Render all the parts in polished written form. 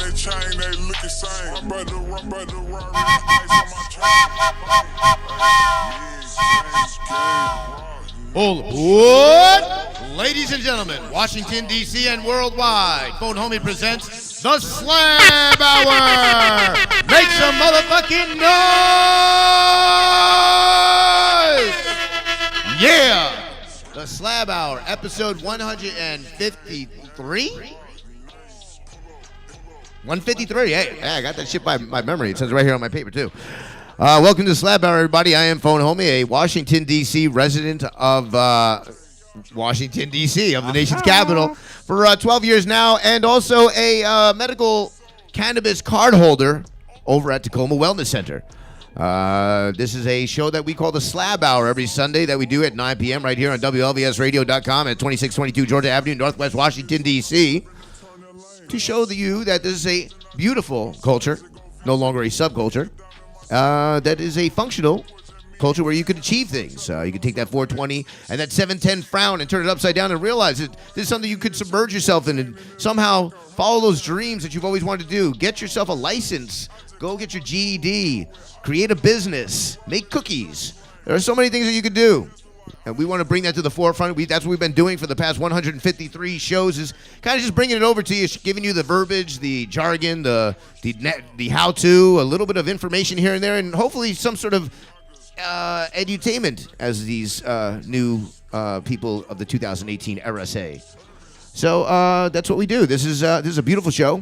that chain, they look the same. I'm about to run ice on my chain. Hold what? Ladies and gentlemen, Washington, D.C. and worldwide, Phone Homie presents the Slab Hour. Make some motherfucking noise! Yeah! The Slab Hour, episode 153? 153, hey, I got that shit by memory. It says right here on my paper, too. Welcome to the Slab Hour, everybody. I am Phone Homie, a Washington, D.C. resident of Washington, D.C., of the nation's capital for 12 years now, and also a medical cannabis card holder over at Tacoma Wellness Center. This is a show that we call the Slab Hour every Sunday that we do at 9 p.m. right here on WLVSradio.com at 2622 Georgia Avenue, Northwest Washington, D.C., to show you that this is a beautiful culture, no longer a subculture, that is a functional culture where you could achieve things. You could take that 420 and that 710 frown and turn it upside down and realize that this is something you could submerge yourself in and somehow follow those dreams that you've always wanted to do. Get yourself a license. Go get your GED. Create a business. Make cookies. There are so many things that you could do. And we want to bring that to the forefront. That's what we've been doing for the past 153 shows, is kind of just bringing it over to you, giving you the verbiage, the jargon, the how-to, a little bit of information here and there, and hopefully some sort of edutainment, as these new people of the 2018 era say. So that's what we do. This is a beautiful show.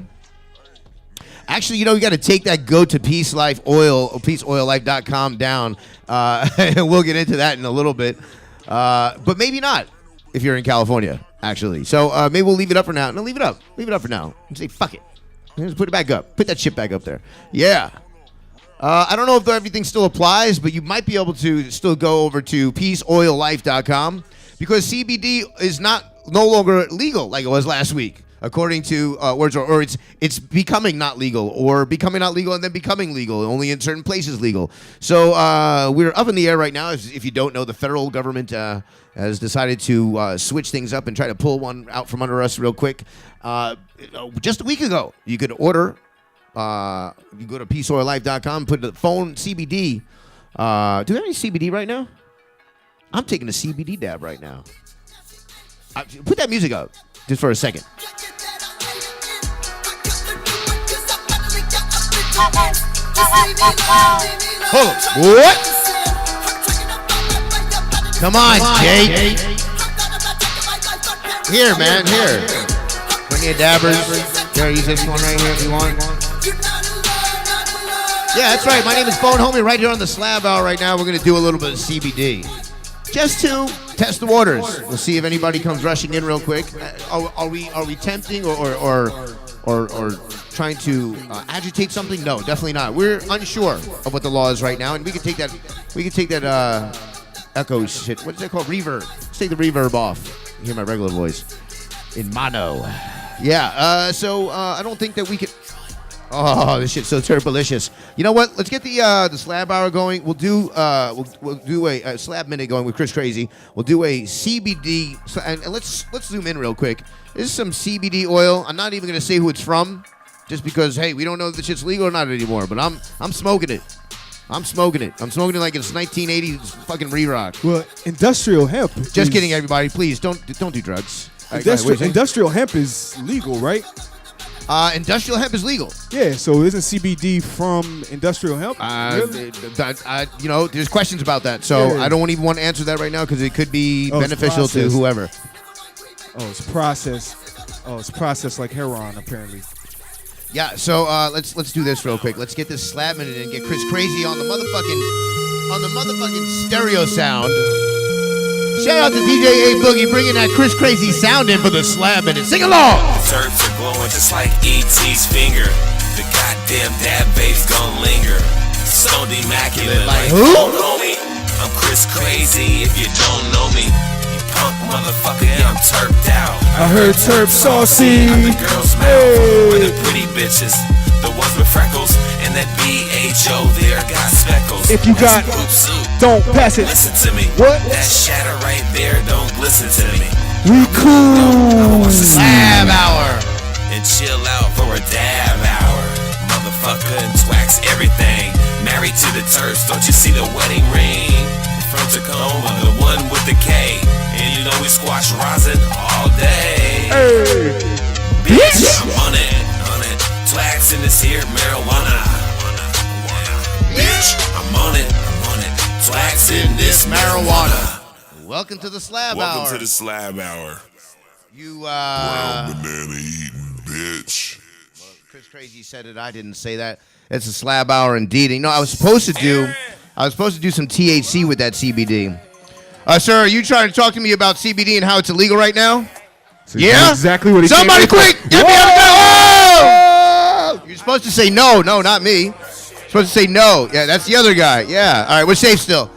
Actually, you know, you got to take that go to Peace Life Oil, peaceoillife.com down, and we'll get into that in a little bit. But maybe not if you're in California, actually. So maybe we'll leave it up for now. No, leave it up. Leave it up for now. And say, fuck it. Just put it back up. Put that shit back up there. Yeah. I don't know if everything still applies, but you might be able to still go over to peaceoillife.com because CBD is no longer legal like it was last week. According to words, or it's becoming not legal, or becoming not legal and then becoming legal, only in certain places legal. So we're up in the air right now. If you don't know, the federal government has decided to switch things up and try to pull one out from under us real quick. Just a week ago, you could order, you go to peaceoillife.com, put the phone CBD. Do we have any CBD right now? I'm taking a CBD dab right now. Put that music up just for a second. Hold on. What? Come on, Jake. Here, man, here. Plenty of dabbers. Here, use this one right here if you want. Yeah, that's right. My name is Phone Homie right here on the Slab Hour right now. We're going to do a little bit of CBD. Just to test the waters. We'll see if anybody comes rushing in real quick. Are we tempting or trying to agitate something? No, definitely not. We're unsure of what the law is right now, and we can take that echo shit. What's that called? Reverb. Let's take the reverb off. You hear my regular voice in mono. Yeah. So I don't think that we could. Oh, this shit's so turbalicious. You know what? Let's get the Slab Hour going. We'll do a Slab Minute going with Chris Crazy. We'll do a CBD, and let's zoom in real quick. This is some CBD oil. I'm not even gonna say who it's from, just because hey, we don't know if the shit's legal or not anymore. But I'm smoking it. I'm smoking it like it's 1980s fucking re-rock. Well, industrial hemp. Just kidding, everybody. Please don't do drugs. Industrial hemp is legal, right? Industrial hemp is legal. Yeah, so isn't CBD from industrial hemp? Really? There's questions about that, so yeah. I don't even want to answer that right now because it could be beneficial to whoever. It's processed like heroin, apparently. Yeah, so let's do this real quick. Let's get this Slab Minute and get Chris Crazy on the motherfucking stereo sound. Shout out to DJ A Boogie bringing that Chris Crazy sound in for the Slab Minute. Sing along! The turps are glowing just like E.T.'s finger. The goddamn dab bass gon' linger. Stoned immaculate like who? Homie. I'm Chris Crazy if you don't know me. You punk motherfucker, yeah, I'm turped out. I heard turp saucy. Out the girls' mouth with the pretty bitches. The ones with freckles and that BHO there got speckles. If you got, don't pass it. Listen to me. What? That shatter right there, don't listen to me. We cool. Slab Hour. And chill out for a dab hour. everything. Married to the turfs, don't you see the wedding ring? From Tacoma, the one with the K. And you know we squash rosin all day. Hey, Bitch, I'm on it. Twax in this here marijuana. Bitch, I'm on it. Twax in this marijuana. Welcome to the Slab Hour. Welcome to the Slab Hour. You, Brown banana eating bitch. Chris Crazy said it. I didn't say that. It's a Slab Hour indeed. You know, I was supposed to do some THC with that CBD. Sir, are you trying to talk to me about CBD and how it's illegal right now? so Yeah? exactly what he Somebody came with. quick! Get me out of there! Oh! You're supposed to say no, not me. You're supposed to say no. Yeah, that's the other guy. Yeah. All right, we're safe still.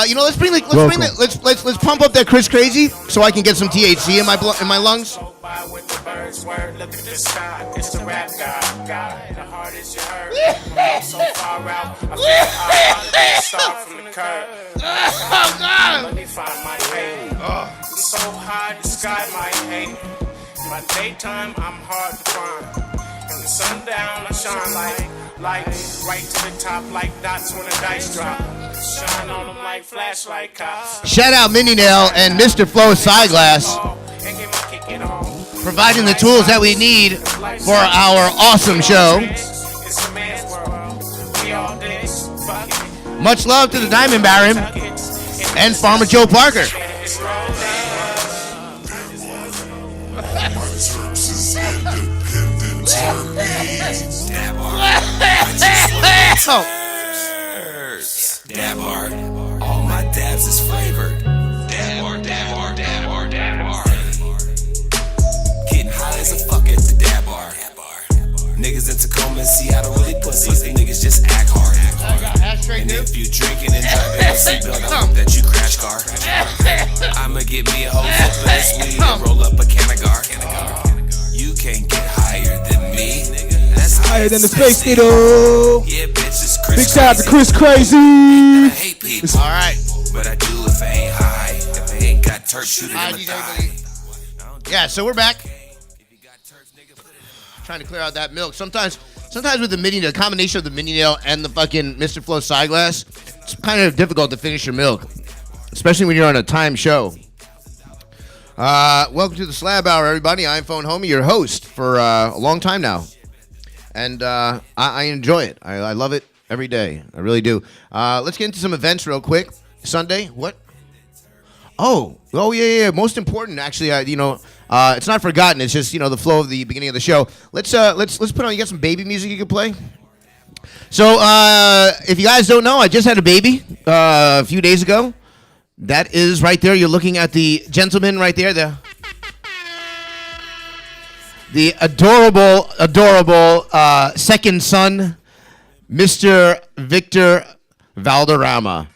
You know, let's pump up that Chris Crazy so I can get some THC in my lungs. Oh God! So high, the sky might hate. My daytime, I'm hard to find. And the sundown, I shine like right to the top, like dots when the dice drop. Shine on them like flashlight cops. Shout out Minnie Nail and Mr. Flo Siglass, providing the tools that we need for our awesome show. It's a man's world. We all this. Much love to the Diamond Baron and Farmer Joe Parker. Dab art, all my dabs is flavored. Dab art. Getting high as a fuck at the dab art. Niggas in Tacoma and Seattle really pussies. The niggas just act hard. And if you drinking and driving a seatbelt, I hope that you crash car. I'ma get me a whole foot of this weed and roll up a can of gar. You can't get higher than me. That's Higher than the Space Needle. Yeah, bitch, it's Chris. Big shout out to Chris Crazy. I hate people. All right. But I do if I ain't high. If I ain't got turf, shoot it in the thigh. Yeah, so we're back. Trying to clear out that milk. Sometimes with the combination of the mini nail and the fucking Mr. Flo Siglass, it's kind of difficult to finish your milk, especially when you're on a time show. Welcome to the Slab Hour, everybody. I'm Phone Homie, your host for a long time now, and I enjoy it. I love it every day. I really do. Let's get into some events real quick. Sunday, what? Oh yeah. Most important, actually, it's not forgotten. It's just the flow of the beginning of the show. Let's put on. You got some baby music you can play. So if you guys don't know, I just had a baby a few days ago. That is right there. You're looking at the gentleman right there. The adorable second son, Mr. Victor Valderrama.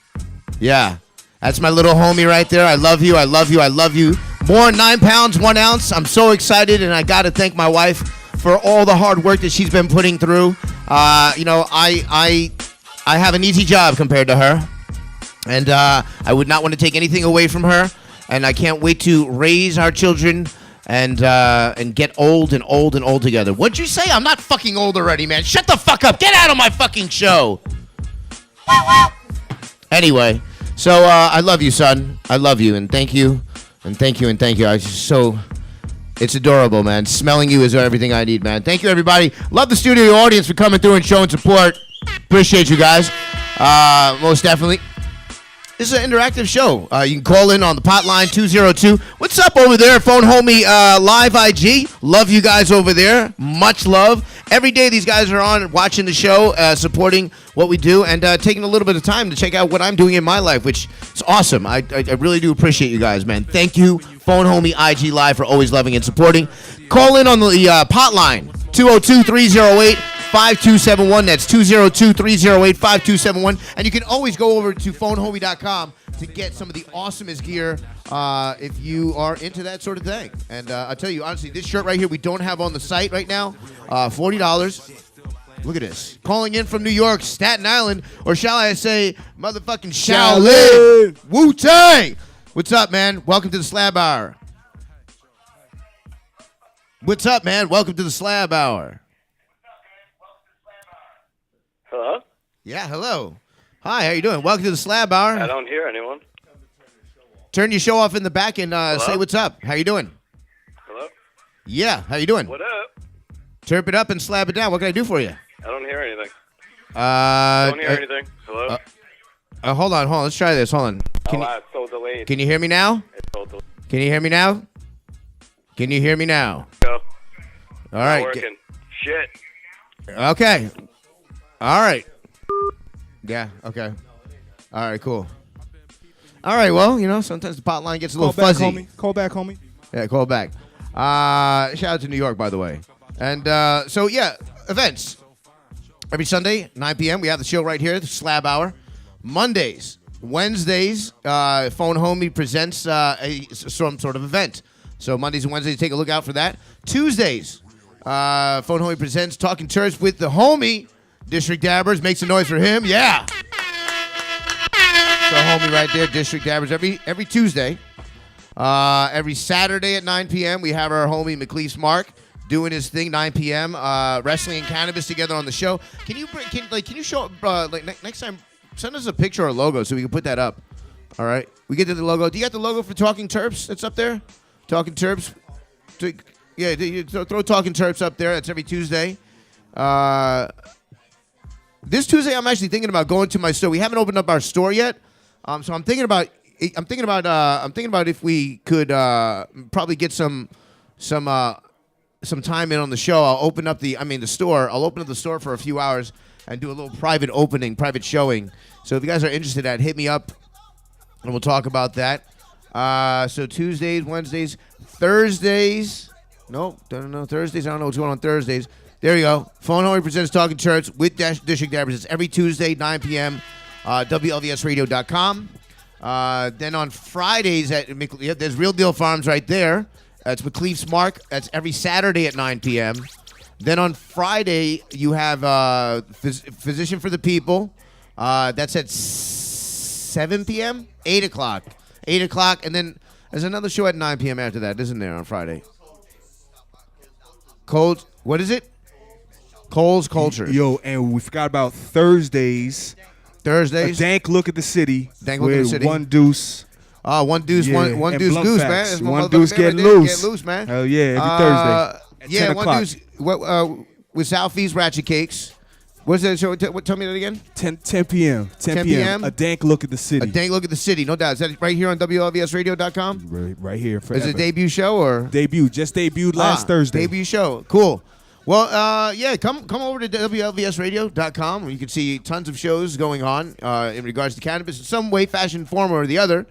Yeah. That's my little homie right there. I love you. More 9 pounds, 1 ounce. I'm so excited, and I got to thank my wife for all the hard work that she's been putting through. I have an easy job compared to her, and I would not want to take anything away from her. And I can't wait to raise our children and get old together. What'd you say? I'm not fucking old already, man. Shut the fuck up. Get out of my fucking show. Anyway. So, I love you, son. I love you, and thank you. It's adorable, man. Smelling you is everything I need, man. Thank you, everybody. Love the studio audience for coming through and showing support. Appreciate you guys. Most definitely. This is an interactive show. You can call in on the potline 202. What's up over there, Phone Homie Live IG? Love you guys over there. Much love. Every day these guys are on watching the show, supporting what we do, and taking a little bit of time to check out what I'm doing in my life, which is awesome. I really do appreciate you guys, man. Thank you, Phone Homie IG Live, for always loving and supporting. Call in on the potline 202-308-5271. That's 202-308-5271. And you can always go over to phonehomie.com to get some of the awesomest gear if you are into that sort of thing. And I'll tell you, honestly, this shirt right here we don't have on the site right now. $40. Look at this. Calling in from New York, Staten Island, or shall I say, motherfucking Shaolin. Wu-Tang. What's up, man? Welcome to the Slab Hour. Hello? Yeah, hello. Hi, how you doing? Welcome to the Slab Hour. I don't hear anyone. Turn your show off in the back and Hello? say what's up. How you doing? Hello? Yeah, how you doing? What up? Turn it up and slab it down. What can I do for you? I don't hear anything. Don't Don't hear anything. Hello? Hold on. Let's try this. Hold on. It's so delayed. Can you hear me now? It's so delayed. Can you hear me now? Can you hear me now? Go. All right. Not working. Shit. Okay. All right. Yeah, okay. All right, cool. All right, well, sometimes the pot line gets a little fuzzy. Call back, homie. Yeah, call back. Shout out to New York, by the way. And events. Every Sunday, 9 p.m., we have the show right here, the Slab Hour. Mondays, Wednesdays, Phone Homie presents some sort of event. So Mondays and Wednesdays, take a look out for that. Tuesdays, Phone Homie presents Talking Church with the homie, District Dabbers. Make some noise for him. Yeah. So homie right there, District Dabbers, every Tuesday. Every Saturday at 9 p.m., we have our homie McLeese Mark doing his thing, 9 p.m. Wrestling and cannabis together on the show. Can you show next time? Send us a picture or a logo so we can put that up. All right, we get to the logo. Do you got the logo for Talking Terps that's up there? Talking Terps. Yeah, throw Talking Terps up there. That's every Tuesday. This Tuesday, I'm actually thinking about going to my store. We haven't opened up our store yet, so I'm thinking about if we could probably get some time in on the show. I'll open up the store. I'll open up the store for a few hours and do a little private showing. So if you guys are interested, hit me up, and we'll talk about that. So Tuesdays, Wednesdays, Thursdays. Nope, don't know Thursdays. I don't know what's going on Thursdays. There you go. Phone Homie presents Talking Church with District Dabbers. It's every Tuesday, 9 p.m. WLVSradio.com. Then on Fridays, there's Real Deal Farms right there. That's McLeaf's Mark. That's every Saturday at 9 p.m. Then on Friday, you have Physician for the People. That's at 7 p.m., 8 o'clock. 8 o'clock, and then there's another show at 9 p.m. after that, isn't there, on Friday? What is it? Cole's Culture. Yo, and we forgot about Thursdays. A dank look at the city. Dank look at the city. One deuce. One deuce, Yeah, one and deuce blunt goose, facts. man. One deuce getting loose. Get loose, man. Hell yeah, every Thursday. At 10 one o'clock. deuce with Southeast Ratchet Cakes. What's that show? Tell me that again. 10 p.m. 10 p.m. A dank look at the city. A dank look at the city, no doubt. Is that right here on WLVSradio.com? Right here forever. Is it a debut show or? Just debuted last Thursday. Debut show. Cool. Well, come over to WLVSradio.com where you can see tons of shows going on in regards to cannabis in some way, fashion, form, or the other.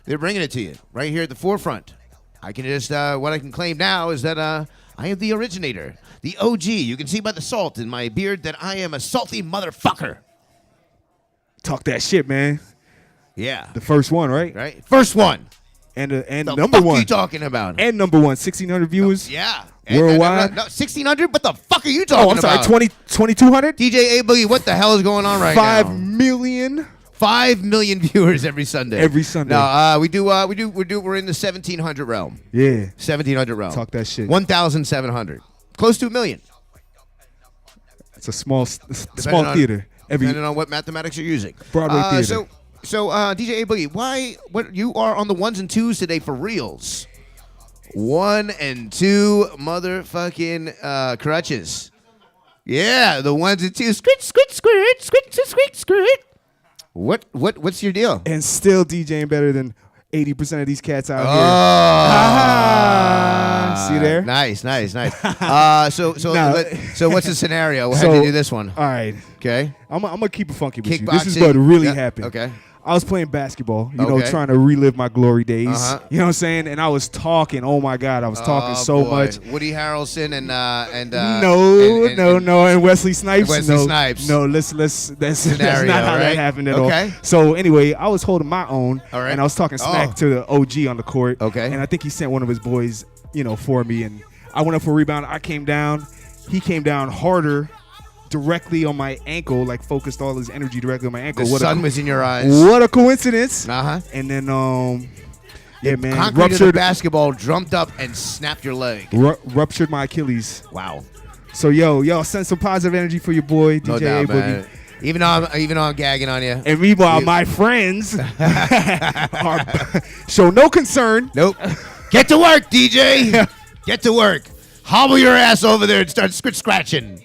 They're bringing it to you right here at the forefront. I can just what I can claim now is that I am the originator, the OG. You can see by the salt in my beard that I am a salty motherfucker. Talk that shit, man. Yeah. The first one, right? Right. First one. And The number fuck one. you talking about? And number one, 1,600 viewers. Yeah. Worldwide. No, 1,600? What the fuck are you talking about? 2,200? DJ A Boogie, what the hell is going on right 5 now? million. 5 million viewers every Sunday. Every Sunday. No, we're in the 1,700 realm. Yeah. 1,700 realm. Talk that shit. 1,700. Close to a million. It's a small Depending theater. Depending on what mathematics you're using. Broadway theater. So DJ A Boogie, what you are on the ones and twos today for reals? 1 and 2 motherfucking crutches. Yeah, the ones and twos. Squit, squit, squirt, squit, squit, squirt. What's your deal? And still DJing better than 80% of these cats out here. See there? Nice. So what's the scenario? How do you do this one? All right. Okay. I'm gonna keep it funky with you. Kickboxing. This is what really happened. Okay. I was playing basketball, Okay. trying to relive my glory days. Uh-huh. You know what I'm saying? And I was talking. Oh my God, I was talking so boy. much. Woody Harrelson and and Wesley Snipes. Wesley Snipes. No, that's that's Scenario, not how right? that happened at Okay. all. So anyway, I was holding my own, All right. and I was talking smack to the OG on the court. Okay. And I think he sent one of his boys, for me, and I went up for a rebound. I came down. He came down harder. Directly on my ankle, like focused all his energy directly on my ankle. The sun was in your eyes. What a coincidence! Uh-huh. And then, yeah, man, Concrete of the ruptured basketball, jumped up and snapped your leg. Ruptured my Achilles. Wow. So yo, send some positive energy for your boy No DJ doubt, A Boogie. man. Even though I'm gagging on you. And meanwhile, my friends show no concern. Nope. Get to work, DJ. Get to work. Hobble your ass over there and start scratching.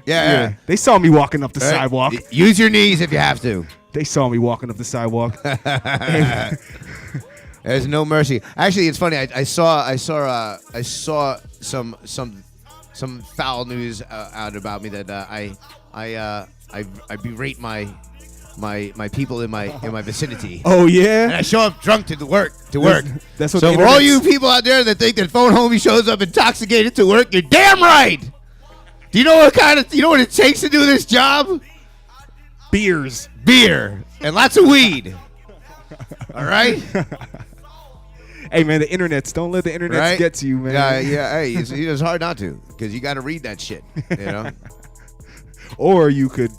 Yeah. They saw me walking up the sidewalk. Use your knees if you have to. They saw me walking up the sidewalk. There's no mercy. Actually, it's funny. I saw some foul news out about me that I berate my people in my vicinity. Oh yeah. And I show up drunk to work. That's what. So the for all you internet's- people out there that think that Phone Homie shows up intoxicated to work, you're damn right. Do you know what it takes to do this job? beers. Beer and lots of weed. All right. Hey man, the internets. Don't let the internets Right? get to you, man. Yeah. Hey, it's hard not to because you got to read that shit. You know. Or you could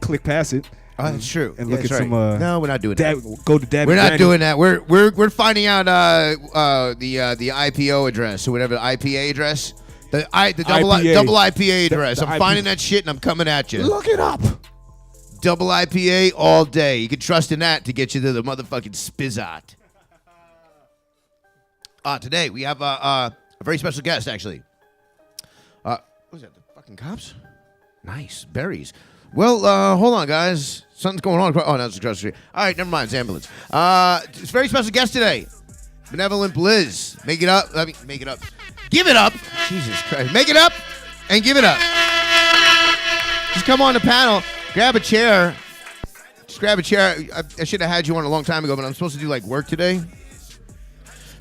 click past it. Oh, that's true. And look That's at some. right. No, we're not doing that. Go to Dab. We're not doing that. We're finding out the IPO address or whatever the IPA address. The double IPA address. The I'm IP finding that shit and I'm coming at you. Look it up. Double IPA all day. You can trust in that to get you to the motherfucking Spizzot. Today we have a very special guest actually. What was that? The fucking cops? Nice berries. Well, hold on, guys. Something's going on. Oh, no, it's across the street. All right, never mind. It's ambulance. It's a very special guest today. Benevolent Bliz. Make it up. Make it up. Give it up. Jesus Christ. Make it up and give it up. Just come on the panel. Grab a chair. Just grab a chair. I should have had you on a long time ago, but I'm supposed to do, like, work today.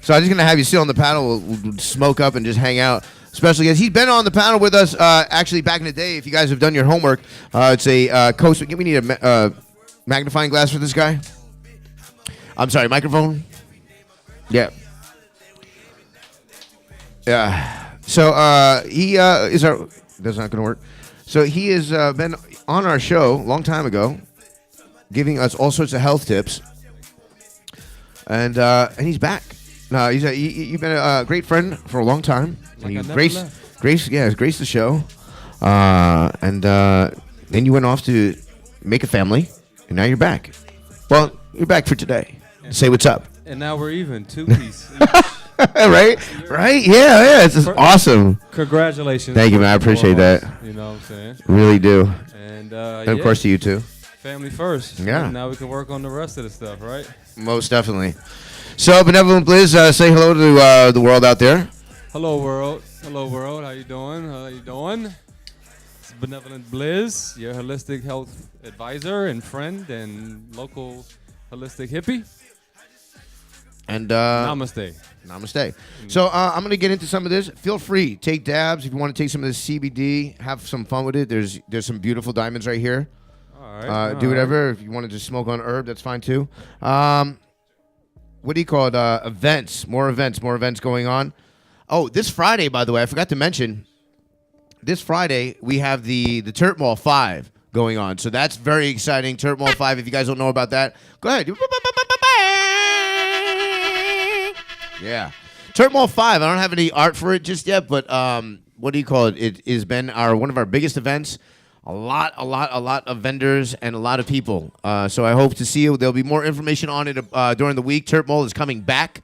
So I'm just going to have you sit on the panel. We'll smoke up and just hang out. Especially because he's been on the panel with us actually back in the day. If you guys have done your homework, it's a coast. We need a magnifying glass for this guy. I'm sorry, microphone. Yeah. Yeah. So he is our. That's not going to work. So he has been on our show a long time ago, giving us all sorts of health tips, and he's back. You've been a great friend for a long time. Like You I never graced the show, and then you went off to make a family, and now you're back. Well, you're back for today. Say what's up. And now we're even, 2-piece. Right? Yeah. It's just awesome. Congratulations. Thank you, man. I appreciate that. You know what I'm saying? Really do. And, And of course to you too. family first. Yeah. And now we can work on the rest of the stuff, right? Most definitely. So, Benevolent Bliz, say hello to the world out there. Hello, world. Hello, world. How you doing? It's Benevolent Bliz, your holistic health advisor and friend and local holistic hippie. And Namaste. Namaste. So I'm going to get into some of this. Feel free. Take dabs. If you want to take some of this CBD, have some fun with it. There's some beautiful diamonds right here. All right. Do whatever. If you want to just smoke on herb, that's fine too. What do you call it? Events. More events going on. Oh, this Friday, by the way, I forgot to mention. This Friday, we have the Turp Mall 5 going on. So that's very exciting. Turp Mall 5, if you guys don't know about that, go ahead. Yeah. Turp Mall 5, I don't have any art for it just yet, but what do you call it? It has been one of our biggest events. A lot of vendors and a lot of people. So I hope to see you. There'll be more information on it during the week. Turp Mall is coming back.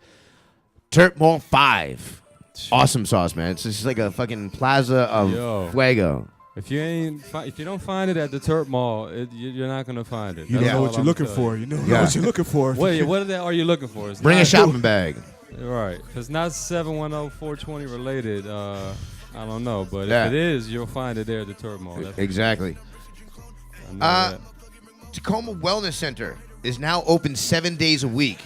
Turp Mall 5. Awesome sauce, man. It's just like a fucking plaza of fuego. If you don't find it at the Turp Mall, you're not gonna find it. You That's don't know all what you're I'm looking telling you. for. You know Yeah. what you're looking for. What are you looking for? It's Bring a not- shopping bag. Right. If it's not 710-420 related, I don't know. But Yeah. if it is, you'll find it there at the Turp Mall. That's Exactly. I know that. Tacoma Wellness Center is now open 7 days a week.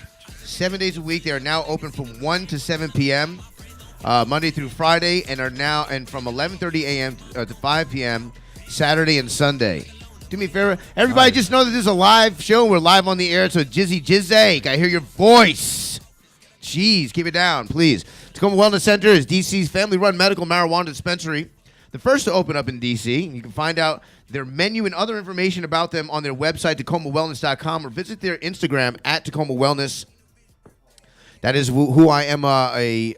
7 days a week. They are now open from 1 to 7 p.m. Monday through Friday, and from 11:30 a.m. To 5 p.m. Saturday and Sunday. Do me a favor, everybody. Just know that this is a live show. We're live on the air. So Jizzy Jizzake, I hear your voice. Jeez, keep it down, please. Tacoma Wellness Center is DC's family-run medical marijuana dispensary, the first to open up in DC. You can find out their menu and other information about them on their website, TacomaWellness.com, or visit their Instagram at Tacoma Wellness. That is who I am a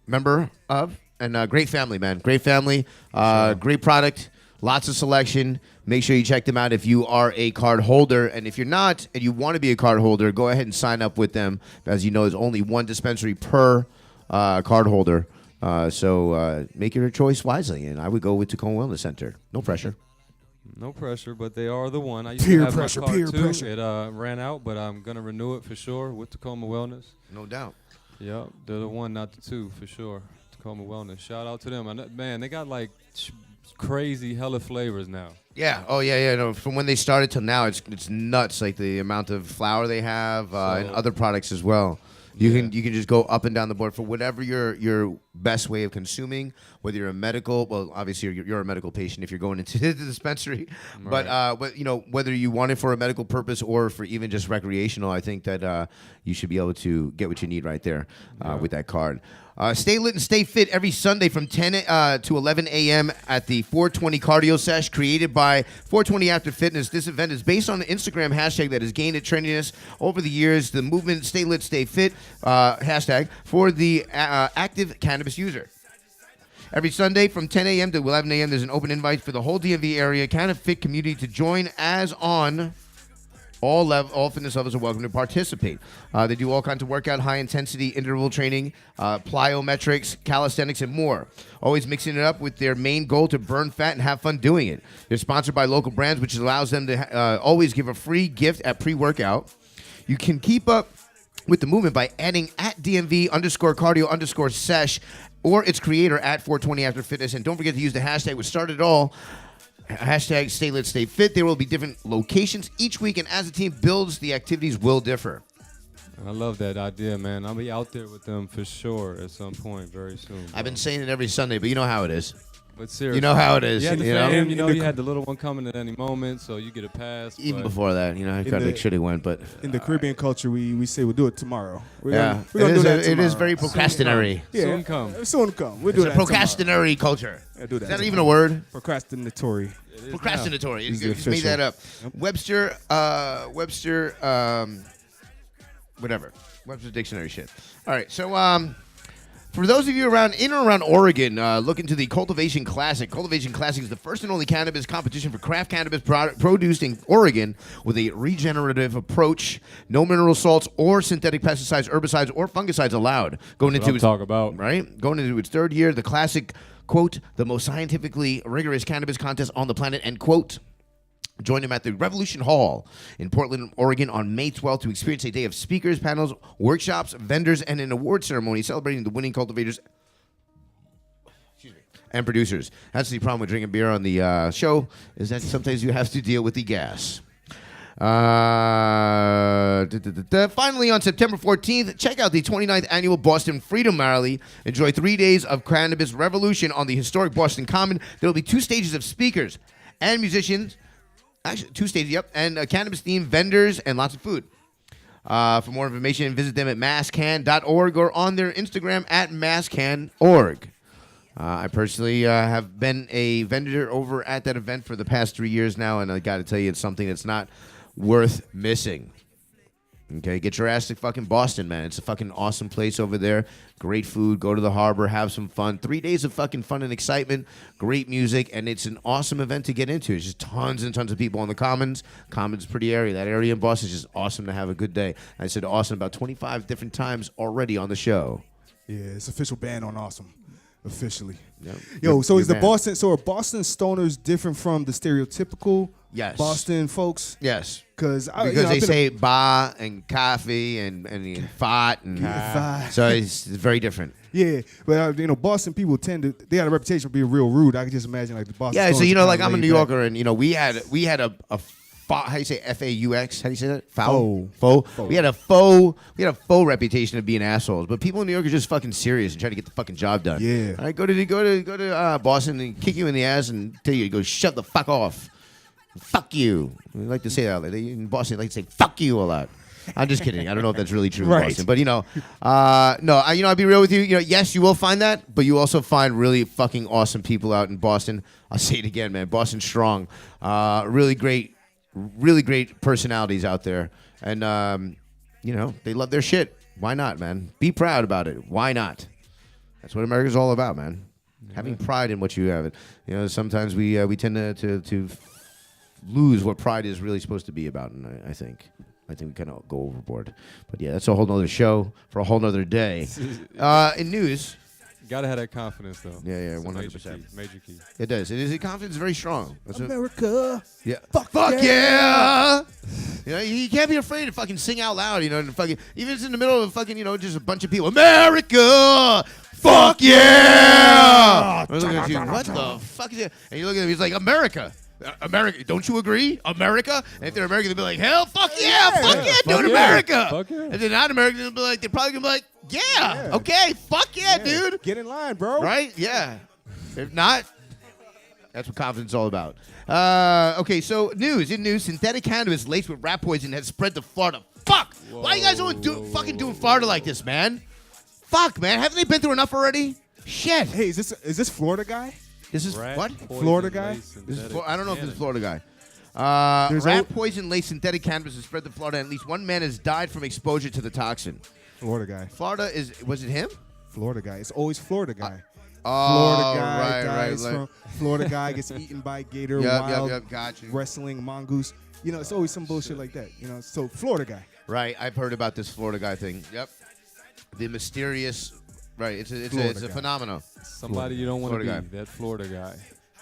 member of, and great family, man. Great family, great product. Lots of selection. Make sure you check them out if you are a card holder. And if you're not and you want to be a card holder, go ahead and sign up with them. As you know, there's only one dispensary per card holder. So make your choice wisely. And I would go with Tacoma Wellness Center. No pressure. No pressure, but they are the one. I used Peer to have pressure, my card peer too. pressure. It ran out, but I'm gonna renew it for sure with Tacoma Wellness. No doubt. Yep, they're the one, not the two, for sure. Tacoma Wellness. Shout out to them. And man, they got like crazy hella flavors now. Yeah. Oh, yeah. No, from when they started till now, it's nuts. Like the amount of flour they have and other products as well. You can just go up and down the board for whatever your best way of consuming. Whether you're a medical, well, obviously you're a medical patient if you're going into the dispensary. Right. But you know, whether you want it for a medical purpose or for even just recreational, I think that you should be able to get what you need right there with that card. Stay lit and stay fit every Sunday from 10 to 11 a.m. at the 420 Cardio Sesh created by 420 After Fitness. This event is based on the Instagram hashtag that has gained a trendiness over the years. The movement Stay Lit, Stay Fit hashtag for the active cannabis user. Every Sunday from 10 a.m. to 11 a.m. there's an open invite for the whole DMV area Canna Fit community to join as on. All fitness levels are welcome to participate. They do all kinds of workout, high-intensity interval training, plyometrics, calisthenics, and more. Always mixing it up with their main goal to burn fat and have fun doing it. They're sponsored by local brands, which allows them to always give a free gift at pre-workout. You can keep up with the movement by adding at DMV_cardio_sesh or its creator at 420 After Fitness. And don't forget to use the hashtag which started it all. Hashtag Stay Lit, Stay Fit. There will be different locations each week, and as the team builds, the activities will differ. I love that idea, man. I'll be out there with them for sure at some point very soon. I've been saying it every Sunday, but you know how it is. But seriously, You know how it is. You had the You know? fam, you had the little one coming at any moment, so you get a pass. Even but before that, you know, I tried to make sure they went, but In the Caribbean culture, we say we'll do it tomorrow. We're yeah, gonna it do is, that it tomorrow. is very procrastinary. Soon come. Soon come. We'll It's do a that tomorrow. procrastinary culture. Yeah, do that Is that tomorrow. even a word? Procrastinatory. It is now. Procrastinatory. Is You the just made that up. official. Webster, whatever. Webster Dictionary shit. All right, so for those of you in or around Oregon, look into the Cultivation Classic. Cultivation Classic is the first and only cannabis competition for craft cannabis produced in Oregon with a regenerative approach. No mineral salts or synthetic pesticides, herbicides, or fungicides allowed. Going That's what I'm talking about. Right? Going into its third year, the Classic, quote, the most scientifically rigorous cannabis contest on the planet, end quote. Join them at the Revolution Hall in Portland, Oregon on May 12th to experience a day of speakers, panels, workshops, vendors, and an award ceremony celebrating the winning cultivators and producers. That's the problem with drinking beer on the show, is that sometimes you have to deal with the gas. Finally, on September 14th, check out the 29th Annual Boston Freedom Rally. Enjoy 3 days of cannabis revolution on the historic Boston Common. There will be 2 stages of speakers and musicians. Actually, 2 stages, yep, and cannabis-themed vendors and lots of food. For more information, visit them at masscan.org or on their Instagram at masscan.org. I personally have been a vendor over at that event for the past 3 years now, and I got to tell you, it's something that's not worth missing. Okay, get your ass to fucking Boston, man. It's a fucking awesome place over there. Great food. Go to the harbor. Have some fun. 3 days of fucking fun and excitement. Great music. And it's an awesome event to get into. It's just tons and tons of people on the Commons. Commons pretty area. That area in Boston is just awesome to have a good day. I said awesome about 25 different times already on the show. Yeah, it's official ban on awesome. Officially. Yep. Yo, so You're is the banned. Boston, so are Boston stoners different from the stereotypical Yes. Boston folks? Yes. Because Because they say ba and coffee and fat. And so it's very different. Yeah, but Boston people they had a reputation for being real rude. I can just imagine like the Boston. Yeah, so stoners are like kinda I'm a laid New back. Yorker, and we had a how do you say FAUX? How do you say that? Faux. Faux. We had a faux reputation of being assholes, but people in New York are just fucking serious and try to get the fucking job done. Yeah. All right, go to Boston and kick you in the ass and tell you to go shut the fuck off. Fuck you. We like to say that. In Boston, they like to say fuck you a lot. I'm just kidding. I don't know if that's really true in Right. Boston, but no. I'll be real with you. Yes, you will find that, but you also find really fucking awesome people out in Boston. I'll say it again, man. Boston's strong. Really great personalities out there, and they love their shit. Why not, man? Be proud about it. Why not? That's what America's all about, man. Having pride in what you have. You know, sometimes we tend to lose what pride is really supposed to be about, and I think we kind of go overboard. But yeah, that's a whole nother show for a whole nother day. In news. Gotta have that confidence, though. Yeah, It's a 100%. Major key. It does. It is. The confidence is very strong. America. Yeah. Fuck yeah. You know, you can't be afraid to fucking sing out loud. You know, and fucking even if it's in the middle of fucking, you know, just a bunch of people. America. Fuck yeah. I look at you, what the fuck is it? And you look at him. He's like, America. America, don't you agree? America? And if they're American, they'll be like, hell, fuck yeah, fuck yeah, dude, America. Fuck yeah. If they're not American, they'll be like, they're probably gonna be like, yeah. Okay, fuck yeah, dude. Get in line, bro. Right? Yeah. If not, that's what confidence is all about. Okay, so in news, synthetic cannabis laced with rat poison has spread to Florida. Fuck! Why you guys always doing Florida like this, man? Fuck, man. Haven't they been through enough already? Shit. Hey, is this Florida guy? This is what? Florida guy? I don't know if this is Florida guy. There's Rat poison-laced synthetic cannabis has spread to Florida, and at least one man has died from exposure to the toxin. Florida guy. Was it him? Florida guy. It's always Florida guy. Oh, Florida guy dies right. from Florida guy gets eaten by gator, Yep, got you. wrestling mongoose. You know, it's always some bullshit like that. You know, so Florida guy. Right, I've heard about this Florida guy thing. Yep. The mysterious, right, it's a Florida guy. phenomenon. Somebody you don't want to be. Florida guy. That Florida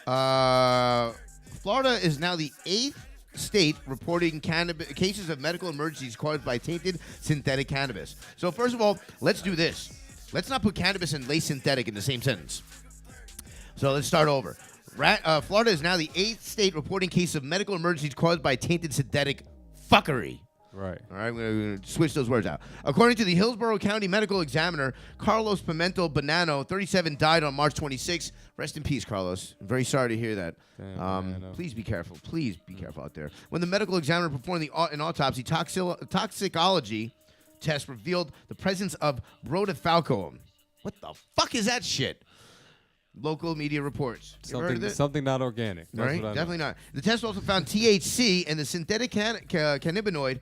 guy. Florida is now the 8th state reporting cases of medical emergencies caused by tainted synthetic cannabis. So first of all, let's do this. Let's not put cannabis and laced synthetic in the same sentence. So let's start over. Florida is now the 8th state reporting cases of medical emergencies caused by tainted synthetic fuckery. Right. All right, we're going to switch those words out. According to the Hillsborough County Medical Examiner, Carlos Pimento Bonanno, 37, died on March 26. Rest in peace, Carlos. I'm very sorry to hear that. Damn, please be careful. Please be careful out there. When the medical examiner performed an autopsy, toxicology test revealed the presence of brodifalcoum. What the fuck is that shit? Local media reports. You heard of it? Something not organic. That's Right? what I know. Definitely not. The test also found THC and the synthetic cannabinoid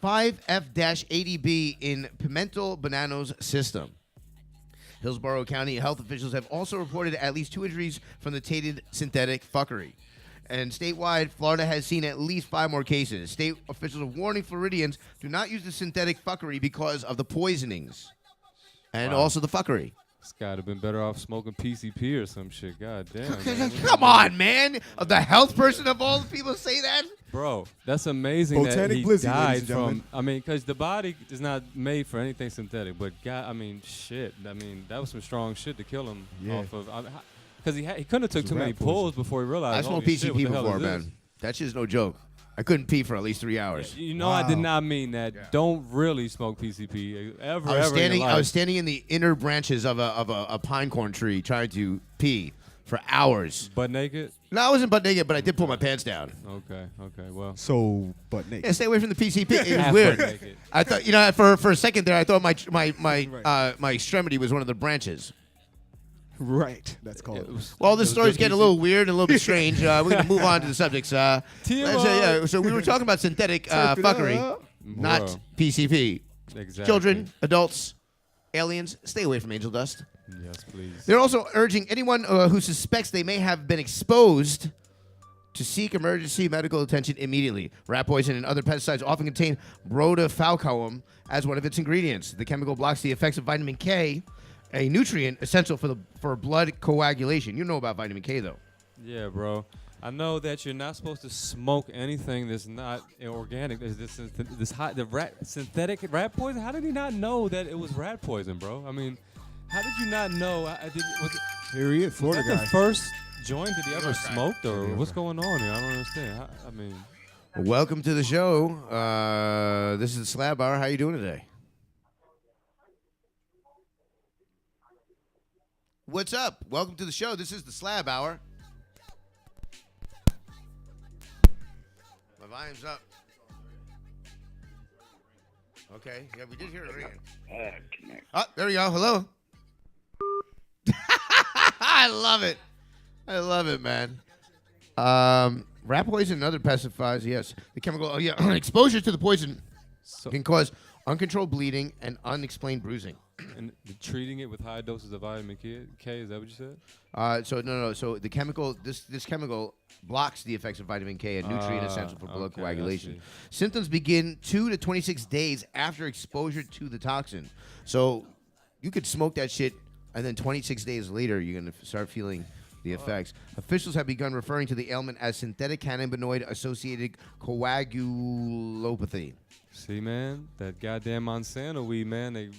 5F-80B in Pimento Bonanno's system. Hillsborough County health officials have also reported at least 2 injuries from the tainted synthetic fuckery. And statewide, Florida has seen at least 5 more cases. State officials are warning Floridians do not use the synthetic fuckery because of the poisonings and also the fuckery. This guy would have been better off smoking PCP or some shit. God damn. man. Come on, man. The health person of all the people say that? Bro, that's amazing Botanic that he Blizzy, ladies died and gentlemen. from. I mean, because the body is not made for anything synthetic. But God, I mean, shit. I mean, that was some strong shit to kill him off of. Because he couldn't have took too many rat poison. pulls before he realized. I smoked holy shit, what PCP the hell before, is this? man. That shit's no joke. I couldn't pee for at least 3 hours. You know, I did not mean that. Don't really smoke PCP ever. I was ever in your life. standing in the inner branches of a pine corn tree trying to pee for hours. Butt naked. No, I wasn't butt naked, but I did pull my pants down. Okay. Well. So, butt naked. Yeah, stay away from the PCP. It was Half weird. butt naked. I thought, for a second there, I thought my extremity was one of the branches. Right. That's called it. Well, this story's getting a little weird and a little bit strange. We're going to move on to the subjects. So we were talking about synthetic fuckery, not Whoa. PCP. Exactly. Children, adults, aliens, stay away from angel dust. Yes, please. They're also urging anyone who suspects they may have been exposed to seek emergency medical attention immediately. Rat poison and other pesticides often contain brodifalcoum as one of its ingredients. The chemical blocks the effects of vitamin K, a nutrient essential for blood coagulation. You know about vitamin K, though. Yeah, bro. I know that you're not supposed to smoke anything that's not organic. There's synthetic rat poison. How did he not know that it was rat poison, bro? I mean, how did you not know? Here he is, Was Florida that guy. the first joint that he ever smoked, or what's going on here? I don't understand. I mean, Welcome to the show. This is the Slab Hour. How you doing today? What's up? Welcome to the show. This is the Slab Hour. My volume's up. Okay. Yeah, we did hear it ringing. Oh, there we go. Hello. I love it. I love it, man. Rat poison and other pesticides, yes. The chemical, exposure to the poison can cause uncontrolled bleeding and unexplained bruising. And treating it with high doses of vitamin K, is that what you said? So no. So the chemical, this chemical blocks the effects of vitamin K, a nutrient essential for blood Okay, coagulation. I see. Symptoms begin 2 to 26 days after exposure to the toxin. So you could smoke that shit, and then 26 days later, you're gonna start feeling the effects. Officials have begun referring to the ailment as synthetic cannabinoid-associated coagulopathy. See, man, that goddamn Monsanto weed, man. They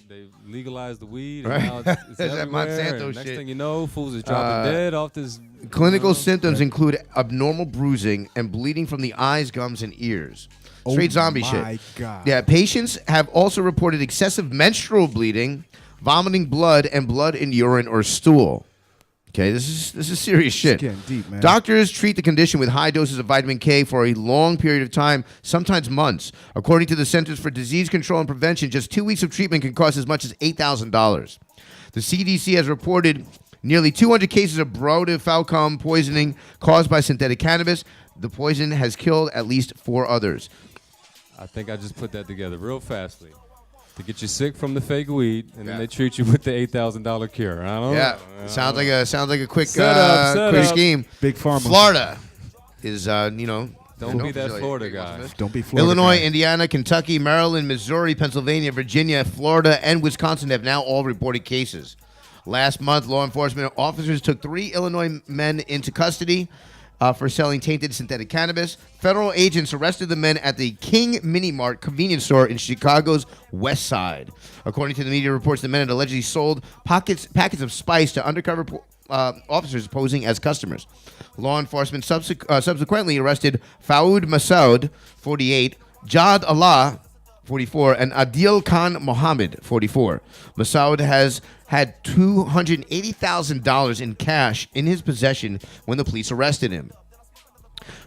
legalized the weed, and Right. now it's That's that everywhere. Monsanto and next shit. thing you know, fools is dropping dead off this. Clinical symptoms include abnormal bruising and bleeding from the eyes, gums, and ears. Straight zombie shit. My God. Yeah, patients have also reported excessive menstrual bleeding, vomiting blood, and blood in urine or stool. Okay, this is serious shit. getting deep, man. Doctors treat the condition with high doses of vitamin K for a long period of time, sometimes months. According to the Centers for Disease Control and Prevention, just 2 weeks of treatment can cost as much as $8,000. The CDC has reported nearly 200 cases of brodifacoum poisoning caused by synthetic cannabis. The poison has killed at least 4 others. I think I just put that together real fastly. To get you sick from the fake weed, and Yeah. then they treat you with the $8,000 cure. I don't Yeah, know. sounds like a quick Set up. scheme. Big pharma. Florida is Don't be known that for Florida What's guy. this? Don't be Florida. Illinois, guy. Indiana, Kentucky, Maryland, Missouri, Pennsylvania, Virginia, Florida, and Wisconsin have now all reported cases. Last month, law enforcement officers took 3 Illinois men into custody for selling tainted synthetic cannabis. Federal agents arrested the men at the King Mini Mart convenience store in Chicago's West Side. According to the media reports, the men had allegedly sold packets of spice to undercover officers posing as customers. Law enforcement subsequently arrested Faoud Masoud, 48, Jad Allah, 44, and Adil Khan Mohammed, 44. Masoud has had $280,000 in cash in his possession when the police arrested him.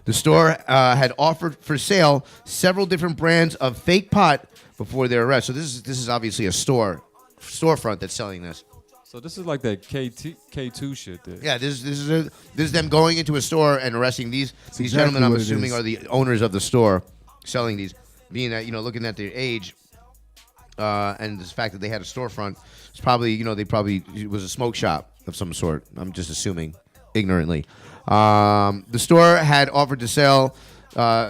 The store had offered for sale several different brands of fake pot before their arrest. So this is obviously a storefront that's selling this. So this is like that K2 shit there. Yeah, this is them going into a store and arresting these exactly gentlemen. I'm what it assuming is. are the owners of the store selling these. Being that looking at their age, and the fact that they had a storefront, it's probably it was a smoke shop of some sort. I'm just assuming ignorantly. The store had offered to sell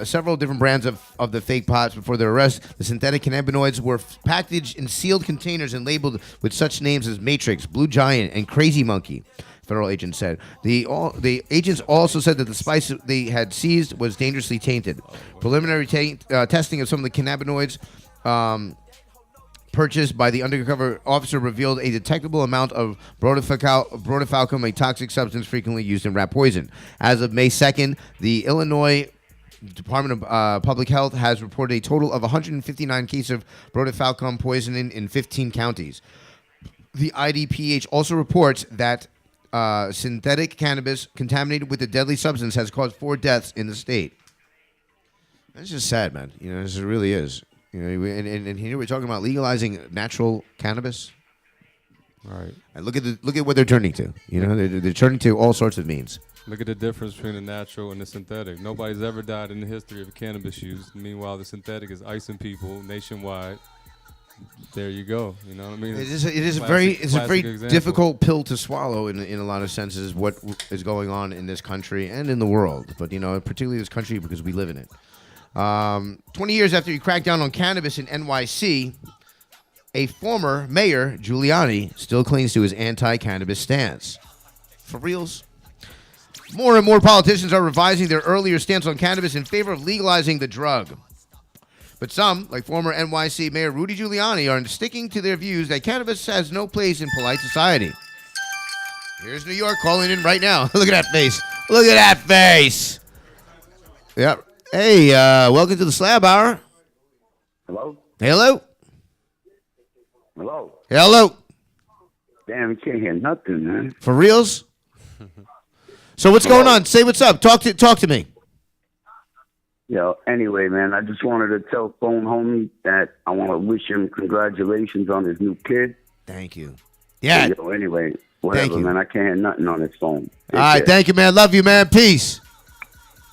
several different brands of the fake pots before their arrest. The synthetic cannabinoids were packaged in sealed containers and labeled with such names as Matrix, Blue Giant, and Crazy Monkey. Federal agents said. The agents also said that the spice they had seized was dangerously tainted. Preliminary testing of some of the cannabinoids purchased by the undercover officer revealed a detectable amount of brodifacoum, a toxic substance frequently used in rat poison. As of May 2nd, the Illinois Department of Public Health has reported a total of 159 cases of brodifacoum poisoning in 15 counties. The IDPH also reports that synthetic cannabis contaminated with the deadly substance has caused 4 deaths in the state. That's just sad, man. This really is. And here we're talking about legalizing natural cannabis. Right. And look at what they're turning to. They're turning to all sorts of means. Look at the difference between the natural and the synthetic. Nobody's ever died in the history of cannabis use. Meanwhile, the synthetic is icing people nationwide. There you go. You know what I mean? It is a Classic very example. difficult pill to swallow in a lot of senses. What is going on in this country and in the world, but particularly this country because we live in it. 20 years after he cracked down on cannabis in NYC, a former mayor, Giuliani, still clings to his anti-cannabis stance. For reals? More and more politicians are revising their earlier stance on cannabis in favor of legalizing the drug. But some, like former NYC Mayor Rudy Giuliani, are sticking to their views that cannabis has no place in polite society. Here's New York calling in right now. Look at that face. Look at that face. Yep. Hey, welcome to the Slab Hour. Hello? Hello. Hello? Hello. Damn, you can't hear nothing, man. For reals? So what's going on? Say what's up. Talk to me. Anyway, man, I just wanted to tell Phone Homie that I want to wish him congratulations on his new kid. Thank you. Yeah. Anyway, whatever, you. man. I can't hear nothing on his phone. All right. Thank you, man. Love you, man. Peace.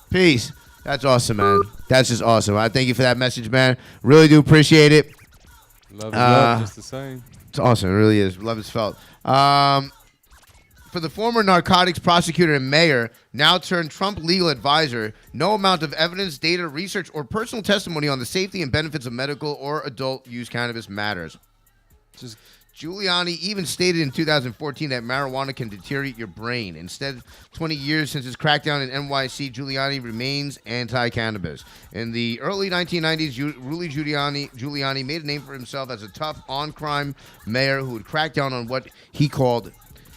Peace. That's awesome, man. That's just awesome. I thank you for that message, man. Really do appreciate it. Love is love, just the same. It's awesome. It really is. Love is felt. For the former narcotics prosecutor and mayor, now turned Trump legal advisor, no amount of evidence, data, research, or personal testimony on the safety and benefits of medical or adult use cannabis matters. Giuliani even stated in 2014 that marijuana can deteriorate your brain. Instead, 20 years since his crackdown in NYC, Giuliani remains anti-cannabis. In the early 1990s, Rudy Giuliani made a name for himself as a tough, on-crime mayor who would crack down on what he called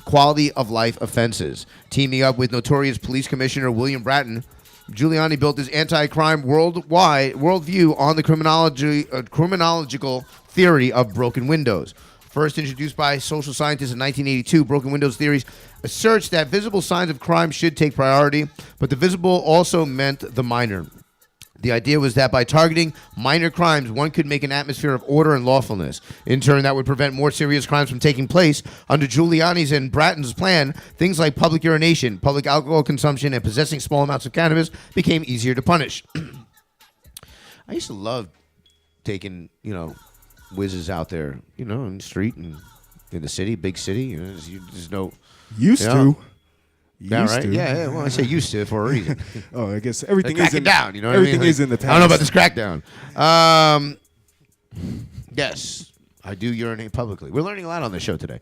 quality of life offenses. Teaming up with notorious police commissioner William Bratton, Giuliani built his anti-crime worldview on the criminological theory of broken windows. First introduced by social scientists in 1982, broken windows theories asserts that visible signs of crime should take priority, but the visible also meant the minor. The idea was that by targeting minor crimes, one could make an atmosphere of order and lawfulness. In turn, that would prevent more serious crimes from taking place. Under Giuliani's and Bratton's plan, things like public urination, public alcohol consumption, and possessing small amounts of cannabis became easier to punish. I used to love taking, whizzes out there, in the street and in the city, big city. There's no... Used to. Yeah, right? Yeah, well, I say used to for a reason. I guess everything is in down, you know what everything I mean? is in the past. I don't know about this crackdown. Yes, I do urinate publicly. We're learning a lot on this show today.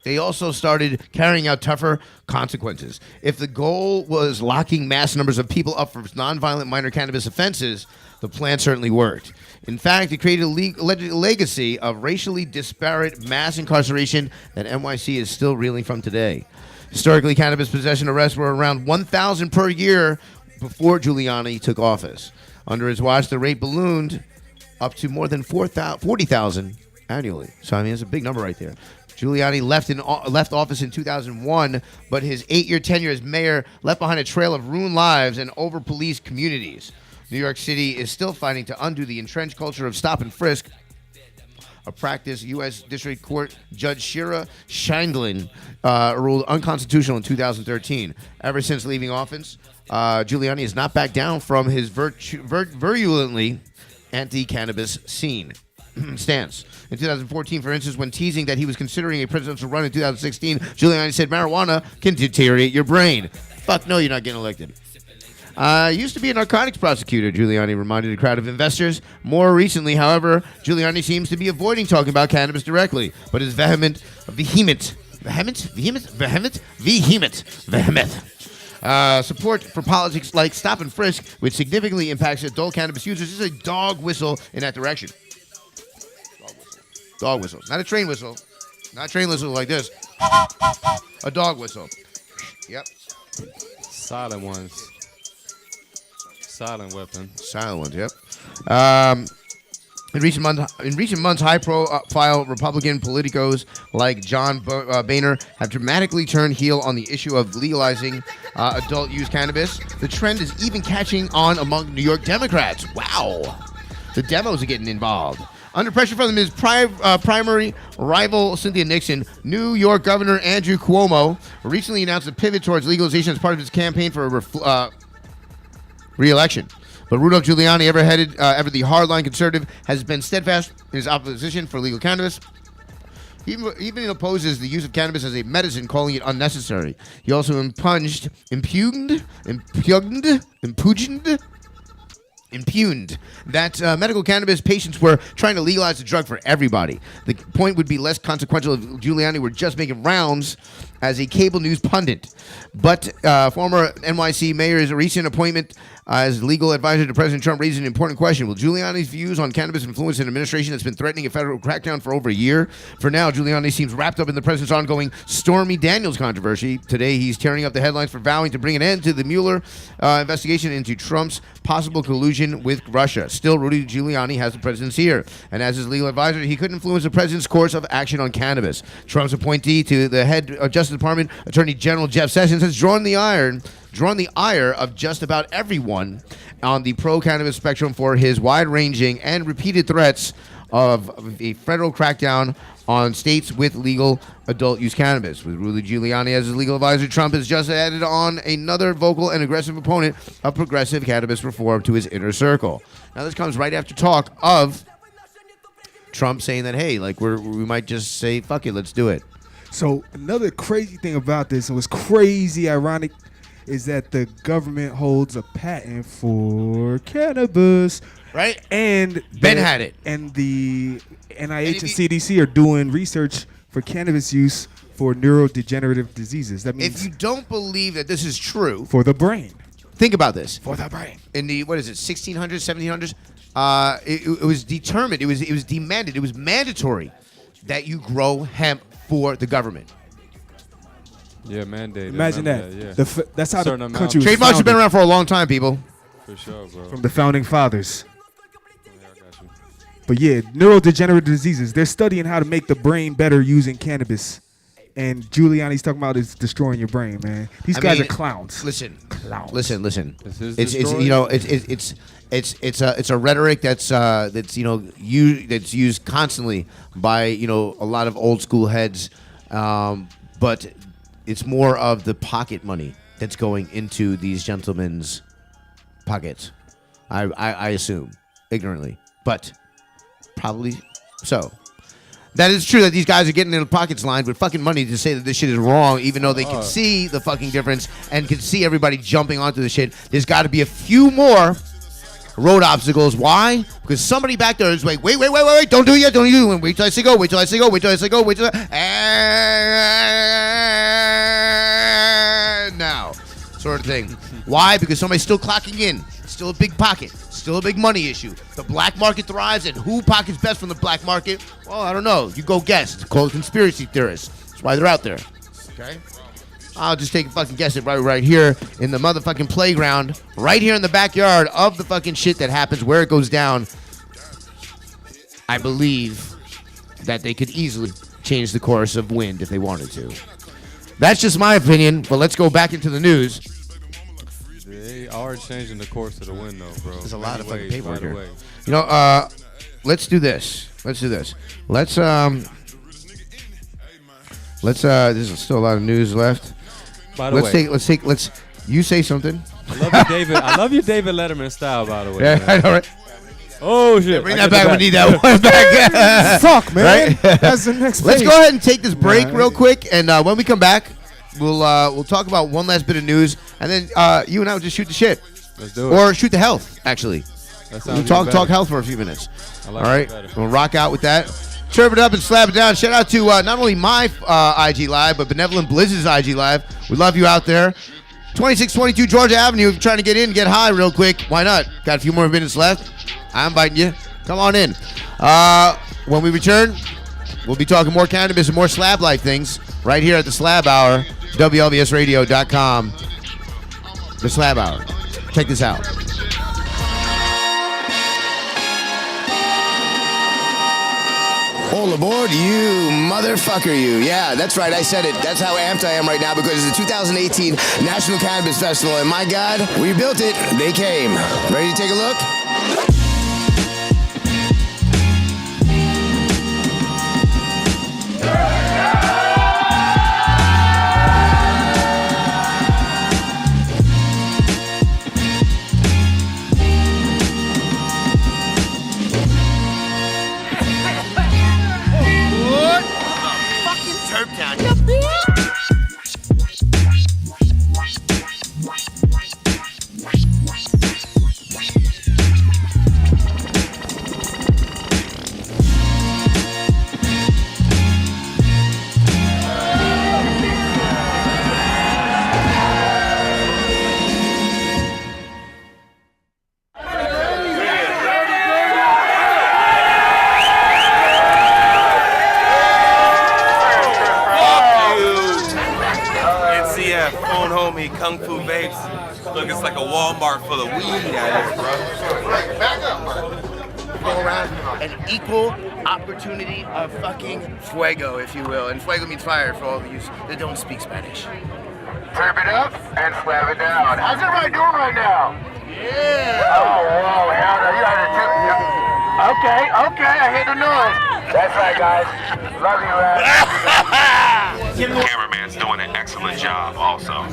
They also started carrying out tougher consequences. If the goal was locking mass numbers of people up for nonviolent minor cannabis offenses, the plan certainly worked. In fact, it created a legacy of racially disparate mass incarceration that NYC is still reeling from today. Historically, cannabis possession arrests were around 1,000 per year before Giuliani took office. Under his watch, the rate ballooned up to more than 40,000 annually. So, it's a big number right there. Giuliani left office in 2001, but his 8-year tenure as mayor left behind a trail of ruined lives and over-policed communities. New York City is still fighting to undo the entrenched culture of stop and frisk, a practice U.S. District Court Judge Shira Scheindlin ruled unconstitutional in 2013. Ever since leaving office, Giuliani has not backed down from his virulently anti-cannabis stance. In 2014, for instance, when teasing that he was considering a presidential run in 2016, Giuliani said marijuana can deteriorate your brain. Fuck no, you're not getting elected. Used to be a narcotics prosecutor, Giuliani reminded a crowd of investors. More recently, however, Giuliani seems to be avoiding talking about cannabis directly, but is vehement support for politics like stop and frisk, which significantly impacts adult cannabis users, is a dog whistle in that direction. Dog whistle. Not a train whistle. Not a train whistle like this. A dog whistle. Yep. Silent ones. Silent weapon. Silent ones, yep. In recent months, high-profile Republican politicos like John Boehner have dramatically turned heel on the issue of legalizing adult-use cannabis. The trend is even catching on among New York Democrats. Wow. The demos are getting involved. Under pressure from his primary rival, Cynthia Nixon, New York Governor Andrew Cuomo recently announced a pivot towards legalization as part of his campaign for re-election. But Rudolph Giuliani, ever the hardline conservative, has been steadfast in his opposition for legal cannabis. He even opposes the use of cannabis as a medicine, calling it unnecessary. He also impugned that medical cannabis patients were trying to legalize the drug for everybody. The point would be less consequential if Giuliani were just making rounds as a cable news pundit. But former NYC mayor's recent appointment as legal advisor to President Trump raises an important question. Will Giuliani's views on cannabis influence an administration that's been threatening a federal crackdown for over a year? For now, Giuliani seems wrapped up in the president's ongoing Stormy Daniels controversy. Today, he's tearing up the headlines for vowing to bring an end to the Mueller investigation into Trump's possible collusion with Russia. Still, Rudy Giuliani has the president's ear. And as his legal advisor, he could influence the president's course of action on cannabis. Trump's appointee to the head of Justice Department, Attorney General Jeff Sessions, has drawn the ire of just about everyone on the pro-cannabis spectrum for his wide-ranging and repeated threats of a federal crackdown on states with legal adult-use cannabis. With Rudy Giuliani as his legal advisor, Trump has just added on another vocal and aggressive opponent of progressive cannabis reform to his inner circle. Now, this comes right after talk of Trump saying that, hey, like we might just say fuck it, let's do it. So another crazy thing about this, and what's crazy ironic, is that the government holds a patent for cannabis. Right? And Ben had it. And the NIH and CDC are doing research for cannabis use for neurodegenerative diseases. That means if you don't believe that this is true, for the brain. Think about this. For the brain. In the, 1600s, 1700s, it was determined, it was demanded, it was mandatory that you grow hemp for the government. Yeah, mandated. Imagine that. Yeah. That's how Certain the amount. country was Trademarks have been founded. around for a long time, people. For sure, bro. From the founding fathers. Yeah, I got you. But yeah, neurodegenerative diseases. They're studying how to make the brain better using cannabis. And Giuliani's talking about it's destroying your brain, man. These guys are clowns. Listen, Clowns. listen. This is It's destroying? you know it's a rhetoric that's that's used constantly by a lot of old school heads, but it's more of the pocket money that's going into these gentlemen's pockets. I assume ignorantly, but probably so. That is true that these guys are getting their pockets lined with fucking money to say that this shit is wrong, even though they can see the fucking difference and can see everybody jumping onto the shit. There's got to be a few more road obstacles. Why? Because somebody back there is like, wait, don't do it yet, don't do it. Wait till I say go, wait till I say go, wait till I say go, wait till and now, sort of thing. Why? Because somebody's still clocking in. Still a big pocket. Still a big money issue. The black market thrives, and who pockets best from the black market? Well, I don't know. You go guess. It's called conspiracy theorists. That's why they're out there. Okay? I'll just take a fucking guess it right here in the motherfucking playground, right here in the backyard of the fucking shit that happens, where it goes down. I believe that they could easily change the course of wind if they wanted to. That's just my opinion, but let's go back into the news. They are changing the course of the wind, though, bro. There's a lot of fucking Ways, paperwork by the here. way. Let's do this. There's still a lot of news left. By the way, Let's you say something. I love you, David. I love your David Letterman style, by the way. Yeah, man. I know, right? Oh shit! Bring I that get back. We need that one back. Fuck, man. Right? That's the next Let's page. go ahead and take this break real quick, and when we come back, we'll talk about one last bit of news, and then you and I will just shoot the shit, Let's do it. or shoot the health. Actually, That we'll sounds talk even better. health for a few minutes. I like All right, that better. we'll rock out with that. Chirp it up and slap it down. Shout out to not only my IG Live, but Benevolent Blizz's IG Live. We love you out there. 2622 Georgia Avenue. If you're trying to get in, get high real quick. Why not? Got a few more minutes left. I'm inviting you. Come on in. When we return, we'll be talking more cannabis and more Slab Life things right here at the Slab Hour, WLVSradio.com. The Slab Hour. Check this out. All aboard, you motherfucker, you. Yeah, that's right, I said it. That's how amped I am right now because it's the 2018 National Cannabis Festival, and my God, we built it. They came. Ready to take a look? NCF, phone homie, Kung Fu Vapes. Look, it's like a Walmart full of weed out here, bro. Back up. Go around an equal opportunity of fucking fuego, if you will. And fuego means fire for all of you that don't speak Spanish. Turb it up and slab it down. How's everybody doing right now? Yeah. Oh, whoa, hell no, you had to tip me. Okay, I hear the noise. That's right, guys. Love you, man. The cameraman's doing an excellent job also.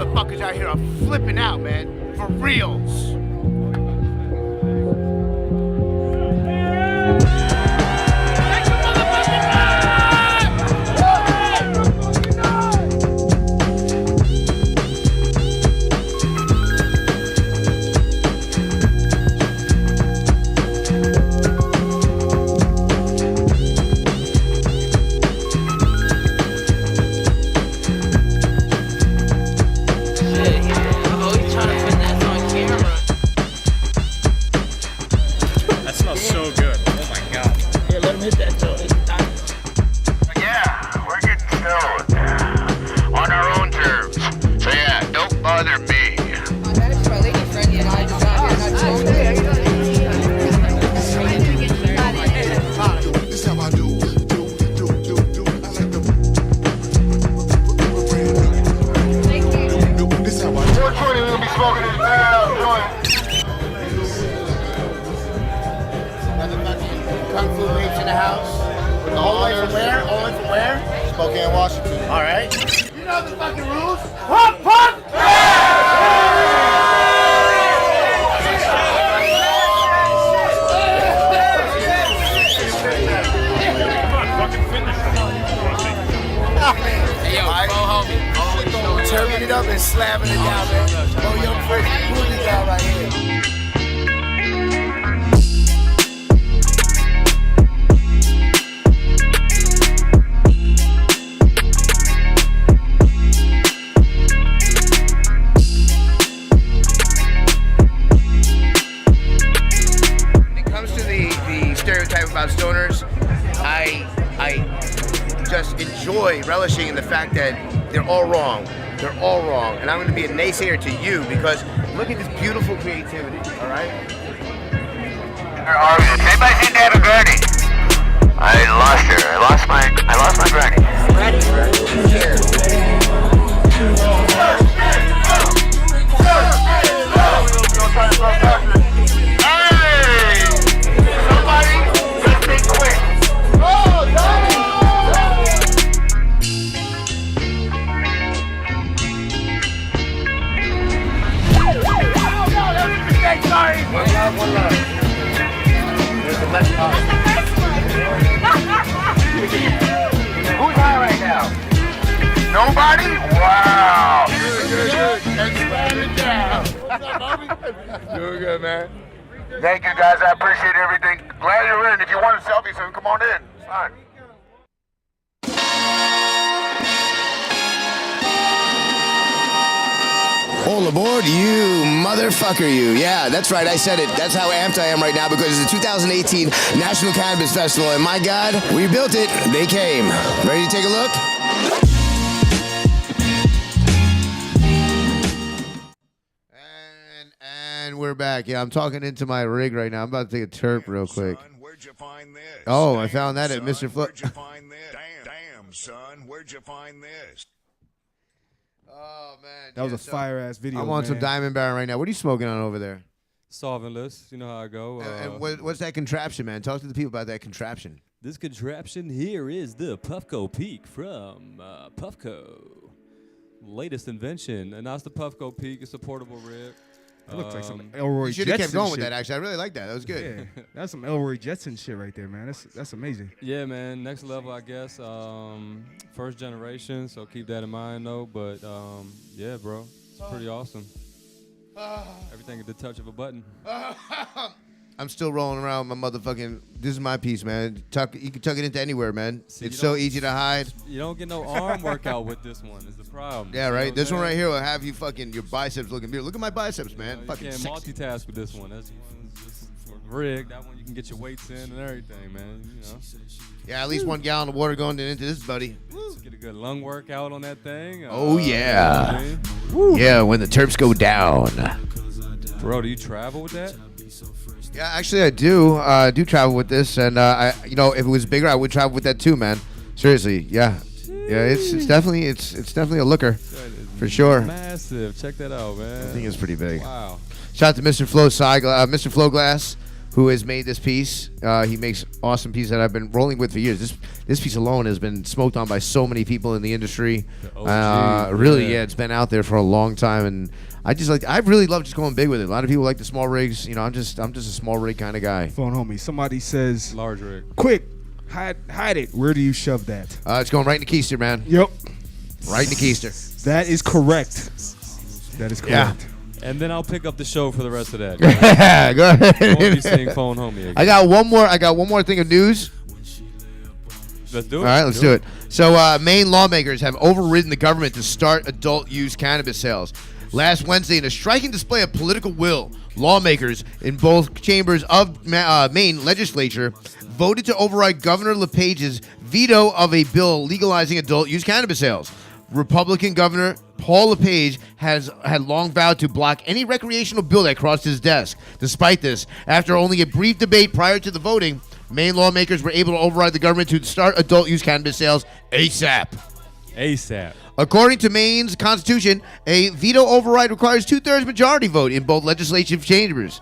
motherfuckers out here are flipping out, man. For reals. Spokane, Washington. All right. You know the fucking rules. Pump, pump. Hey, yo, homie. Turning it up and slapping it down, man. Oh, yo, pretty movie guy right here. About stoners, I just enjoy relishing in the fact that they're all wrong. They're all wrong. And I'm going to be a naysayer to you because look at this beautiful creativity, all right? Anybody seen David Gurney? I lost her. I lost my granny. Ready? Here. One love. There's the best part. Who's high right now? Nobody? Wow. Good. What's up, Bobby? Doing good, man. Thank you, guys. I appreciate everything. Glad you're in. If you want a selfie, so come on in. It's fine. All aboard, you motherfucker, you. Yeah, that's right, I said it. That's how amped I am right now because it's the 2018 National Cannabis Festival, and my God, we built it. They came. Ready to take a look? And we're back. Yeah, I'm talking into my rig right now. I'm about to take a terp real quick. Son, where'd you find this? Oh, I found that at Mr. Flo. Where'd you find this? Damn, son, where'd you find this? Oh, man. That was a fire-ass video, I'm on some man. Diamond Baron right now. What are you smoking on over there? Solventless. You know how I go. And what's that contraption, man? Talk to the people about that contraption. This contraption here is the Puffco Peak from Puffco. Latest invention. And that's the Puffco Peak. It's a portable rig. It looks like some Elroy You should Jetson have kept going shit. with that, actually. I really like that. That was good. Yeah, that's some Elroy Jetson shit right there, man. That's amazing. Yeah, man. Next level, I guess. First generation, so keep that in mind, though. But, yeah, bro. It's pretty awesome. Everything at the touch of a button. I'm still rolling around with my motherfucking. This is my piece, man. You can tuck it into anywhere, man. See, it's so easy to hide. You don't get no arm workout with this one. Is the problem. Yeah, You know right. what This I'm one right saying? here will have you fucking your biceps looking beautiful. Look at my biceps, man. You Fucking can't sexy. multitask with this one. That's just rigged. That one you can get your weights in and everything, man. You know. Yeah, at least 1 gallon of water going into this, buddy. Just get a good lung workout on that thing. Oh yeah. You know what I mean? Yeah, when the terps go down. Bro, do you travel with that? Yeah, actually, I do. Do travel with this, and if it was bigger, I would travel with that too, man. Seriously, yeah. It's definitely a looker, for sure. Massive. Check that out, man. I think it's pretty big. Wow. Shout out to Mr. Flo Glass, who who has made this piece. He makes awesome pieces that I've been rolling with for years. This piece alone has been smoked on by so many people in the industry. Really, it's been out there for a long time, and I really love just going big with it. A lot of people like the small rigs. You know, I'm just a small rig kind of guy. Phone homie. Somebody says large rig. Quick, hide it. Where do you shove that? It's going right in the keister, man. Yep. Right in the keister. That is correct. That is correct. Yeah. And then I'll pick up the show for the rest of that. Go ahead. Won't be saying phone homie again. I got one more thing of news. Let's do it. All right, let's do it. So Maine lawmakers have overridden the government to start adult use cannabis sales. Last Wednesday, in a striking display of political will, lawmakers in both chambers of Maine legislature voted to override Governor LePage's veto of a bill legalizing adult use cannabis sales. Republican Governor Paul LePage had long vowed to block any recreational bill that crossed his desk. Despite this, after only a brief debate prior to the voting, Maine lawmakers were able to override the government to start adult use cannabis sales ASAP. ASAP. According to Maine's constitution, a veto override requires 2/3 majority vote in both legislative chambers.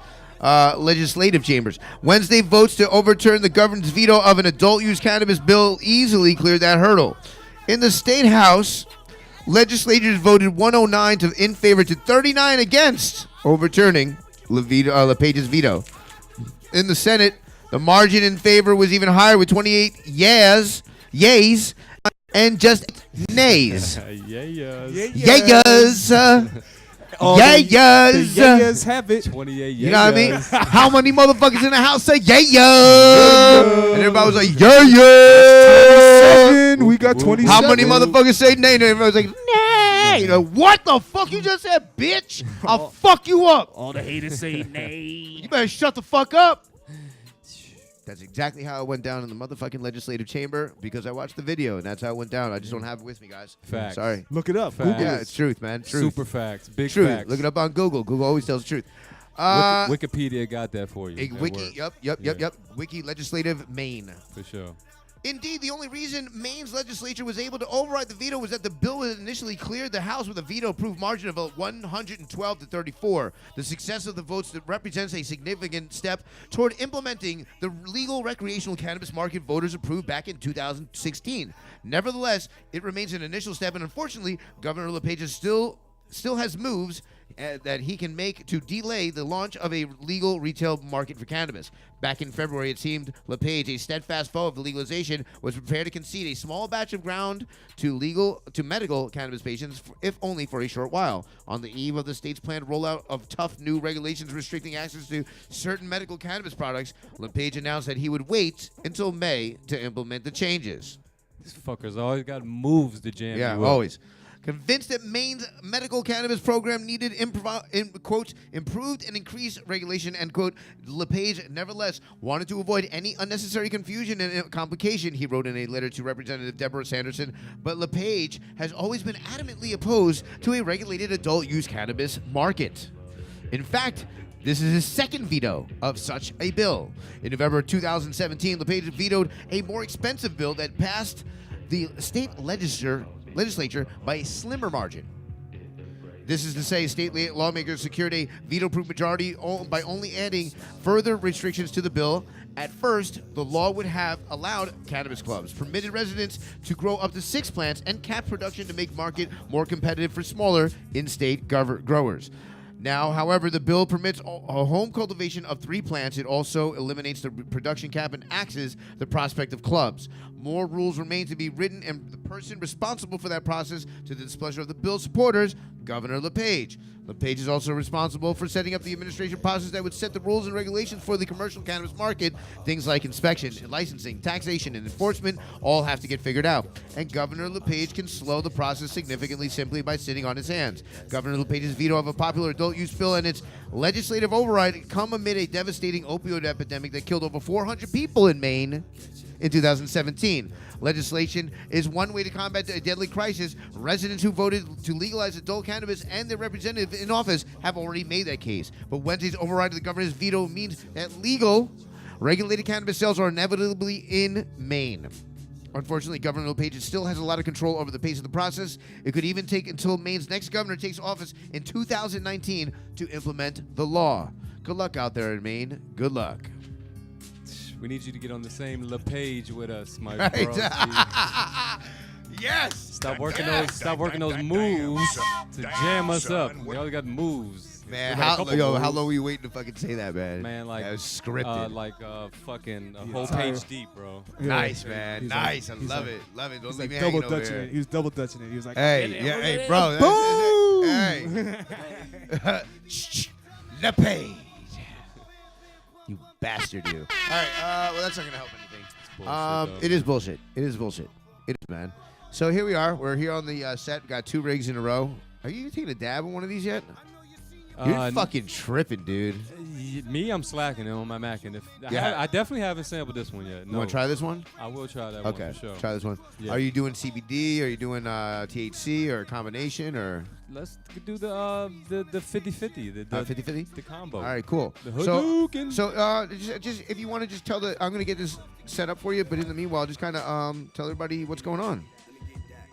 Wednesday votes to overturn the governor's veto of an adult use cannabis bill easily cleared that hurdle. In the state house, legislators voted 109 in favor to 39 against overturning LePage's veto. In the Senate, the margin in favor was even higher with 28 yays and just nays. Yayas. Yayas have it. 28 You know what I mean? How many motherfuckers in the house say yayas? And everybody was like, yayas. We got 27. How many motherfuckers say nay? And everybody was like, nay. You know, what the fuck you just said, bitch? I'll fuck you up. All the haters say nay. You better shut the fuck up. That's exactly how it went down in the motherfucking legislative chamber because I watched the video and that's how it went down. I just don't have it with me, guys. Facts. Sorry. Look it up. Facts. Google Yeah, it. it's truth, man. Truth. Super facts. Big Truth. facts. Look it up on Google. Google always tells the truth. Wikipedia got that for you. That Wiki. works. Yep. Wiki legislative Maine. For sure. Indeed, the only reason Maine's legislature was able to override the veto was that the bill was initially cleared the House with a veto-proof margin of 112 to 34. The success of the votes that represents a significant step toward implementing the legal recreational cannabis market voters approved back in 2016. Nevertheless, it remains an initial step, and unfortunately, Governor LePage still has moves that he can make to delay the launch of a legal retail market for cannabis. Back in February, it seemed LePage, a steadfast foe of the legalization, was prepared to concede a small batch of ground to medical cannabis patients, if only for a short while. On the eve of the state's planned rollout of tough new regulations restricting access to certain medical cannabis products, LePage announced that he would wait until May to implement the changes. These fuckers always got moves to jam. Yeah, you up. always. Convinced that Maine's medical cannabis program needed, quote, improved and increased regulation, end quote, LePage nevertheless wanted to avoid any unnecessary confusion and complication, he wrote in a letter to Representative Deborah Sanderson. But LePage has always been adamantly opposed to a regulated adult-use cannabis market. In fact, this is his second veto of such a bill. In November 2017, LePage vetoed a more expensive bill that passed the state legislature by a slimmer margin. This is to say, state lawmakers secured a veto-proof majority by only adding further restrictions to the bill. At first, the law would have allowed cannabis clubs, permitted residents to grow up to 6 plants, and capped production to make market more competitive for smaller in-state growers. Now, however, the bill permits a home cultivation of 3 plants. It also eliminates the production cap and axes the prospect of clubs. More rules remain to be written, and the person responsible for that process, to the displeasure of the bill's supporters, Governor LePage. LePage is also responsible for setting up the administration process that would set the rules and regulations for the commercial cannabis market. Things like inspection, licensing, taxation, and enforcement all have to get figured out. And Governor LePage can slow the process significantly simply by sitting on his hands. Governor LePage's veto of a popular adult use bill and its legislative override come amid a devastating opioid epidemic that killed over 400 people in Maine in 2017. Legislation is one way to combat a deadly crisis. Residents who voted to legalize adult cannabis and their representatives in office have already made that case. But Wednesday's override of the governor's veto means that legal, regulated cannabis sales are inevitably in Maine. Unfortunately, Governor LePage still has a lot of control over the pace of the process. It could even take until Maine's next governor takes office in 2019 to implement the law. Good luck out there in Maine. Good luck. We need you to get on the same La page with us, my Right. bro. Yes. Stop working those moves to jam us up. We always got moves. Man, We got a couple how moves. long were you waiting to fucking say that, man? Man, like that was scripted. Fucking a whole page deep, bro. Nice, man. He's Nice. like- I he's love like- it. Love it. Don't He's leave like me hanging double over touching here. it. He was double touching it. He was like, Hey, bro. Hey. The page. You bastard, you. All right. Well, that's not gonna help anything. It is bullshit. It is bullshit. It is, man. So here we are. We're here on the set. Got 2 rigs in a row. Are you taking a dab on one of these yet? You're fucking tripping, dude. Me, I'm slacking on my Mac, and Yeah. I definitely haven't sampled this one yet. No. You want to try this one? I will try that Okay. one for sure. Try this one. Yeah. Are you doing CBD? Are you doing THC or a combination or? Let's do the 50-50. The 50-50? The combo. All right, cool. The So Hadouken. just if you want to just tell I'm gonna get this set up for you, but in the meanwhile, just kind of tell everybody what's going on.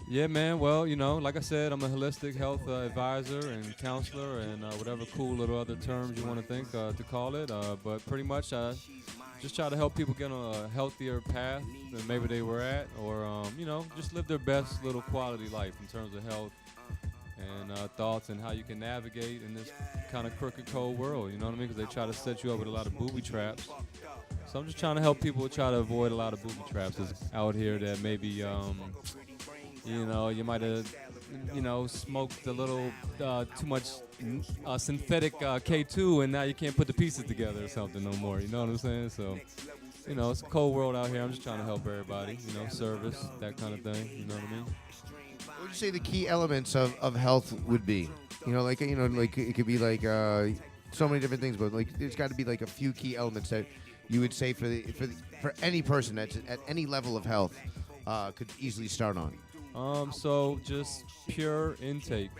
Yeah, man. Well, like I said, I'm a holistic health advisor and counselor and whatever cool little other terms you want to think to call it. But pretty much, I just try to help people get on a healthier path than maybe they were at, or just live their best little quality life in terms of health and thoughts and how you can navigate in this kind of crooked, cold world. You know what I mean? Because they try to set you up with a lot of booby traps. So I'm just trying to help people try to avoid a lot of booby traps that's out here that maybe. You might have, smoked a little too much synthetic K2, and now you can't put the pieces together or something no more. You know what I'm saying? So, it's a cold world out here. I'm just trying to help everybody. Service, that kind of thing. You know what I mean? What would you say the key elements of health would be? Like it could be like so many different things, but like there's got to be like a few key elements that you would say for any person that's at any level of health could easily start on. So just pure intake.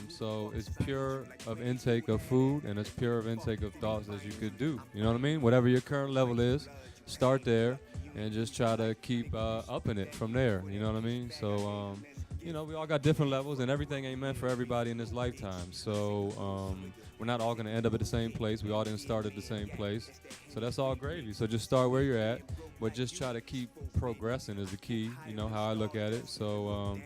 So it's pure of intake of food, and it's pure of intake of thoughts as you could do. You know what I mean? Whatever your current level is, start there and just try to keep upping it from there. You know what I mean? So, we all got different levels, and everything ain't meant for everybody in this lifetime. So we're not all going to end up at the same place. We all didn't start at the same place. So that's all gravy. So just start where you're at, but just try to keep progressing is the key, how I look at it. So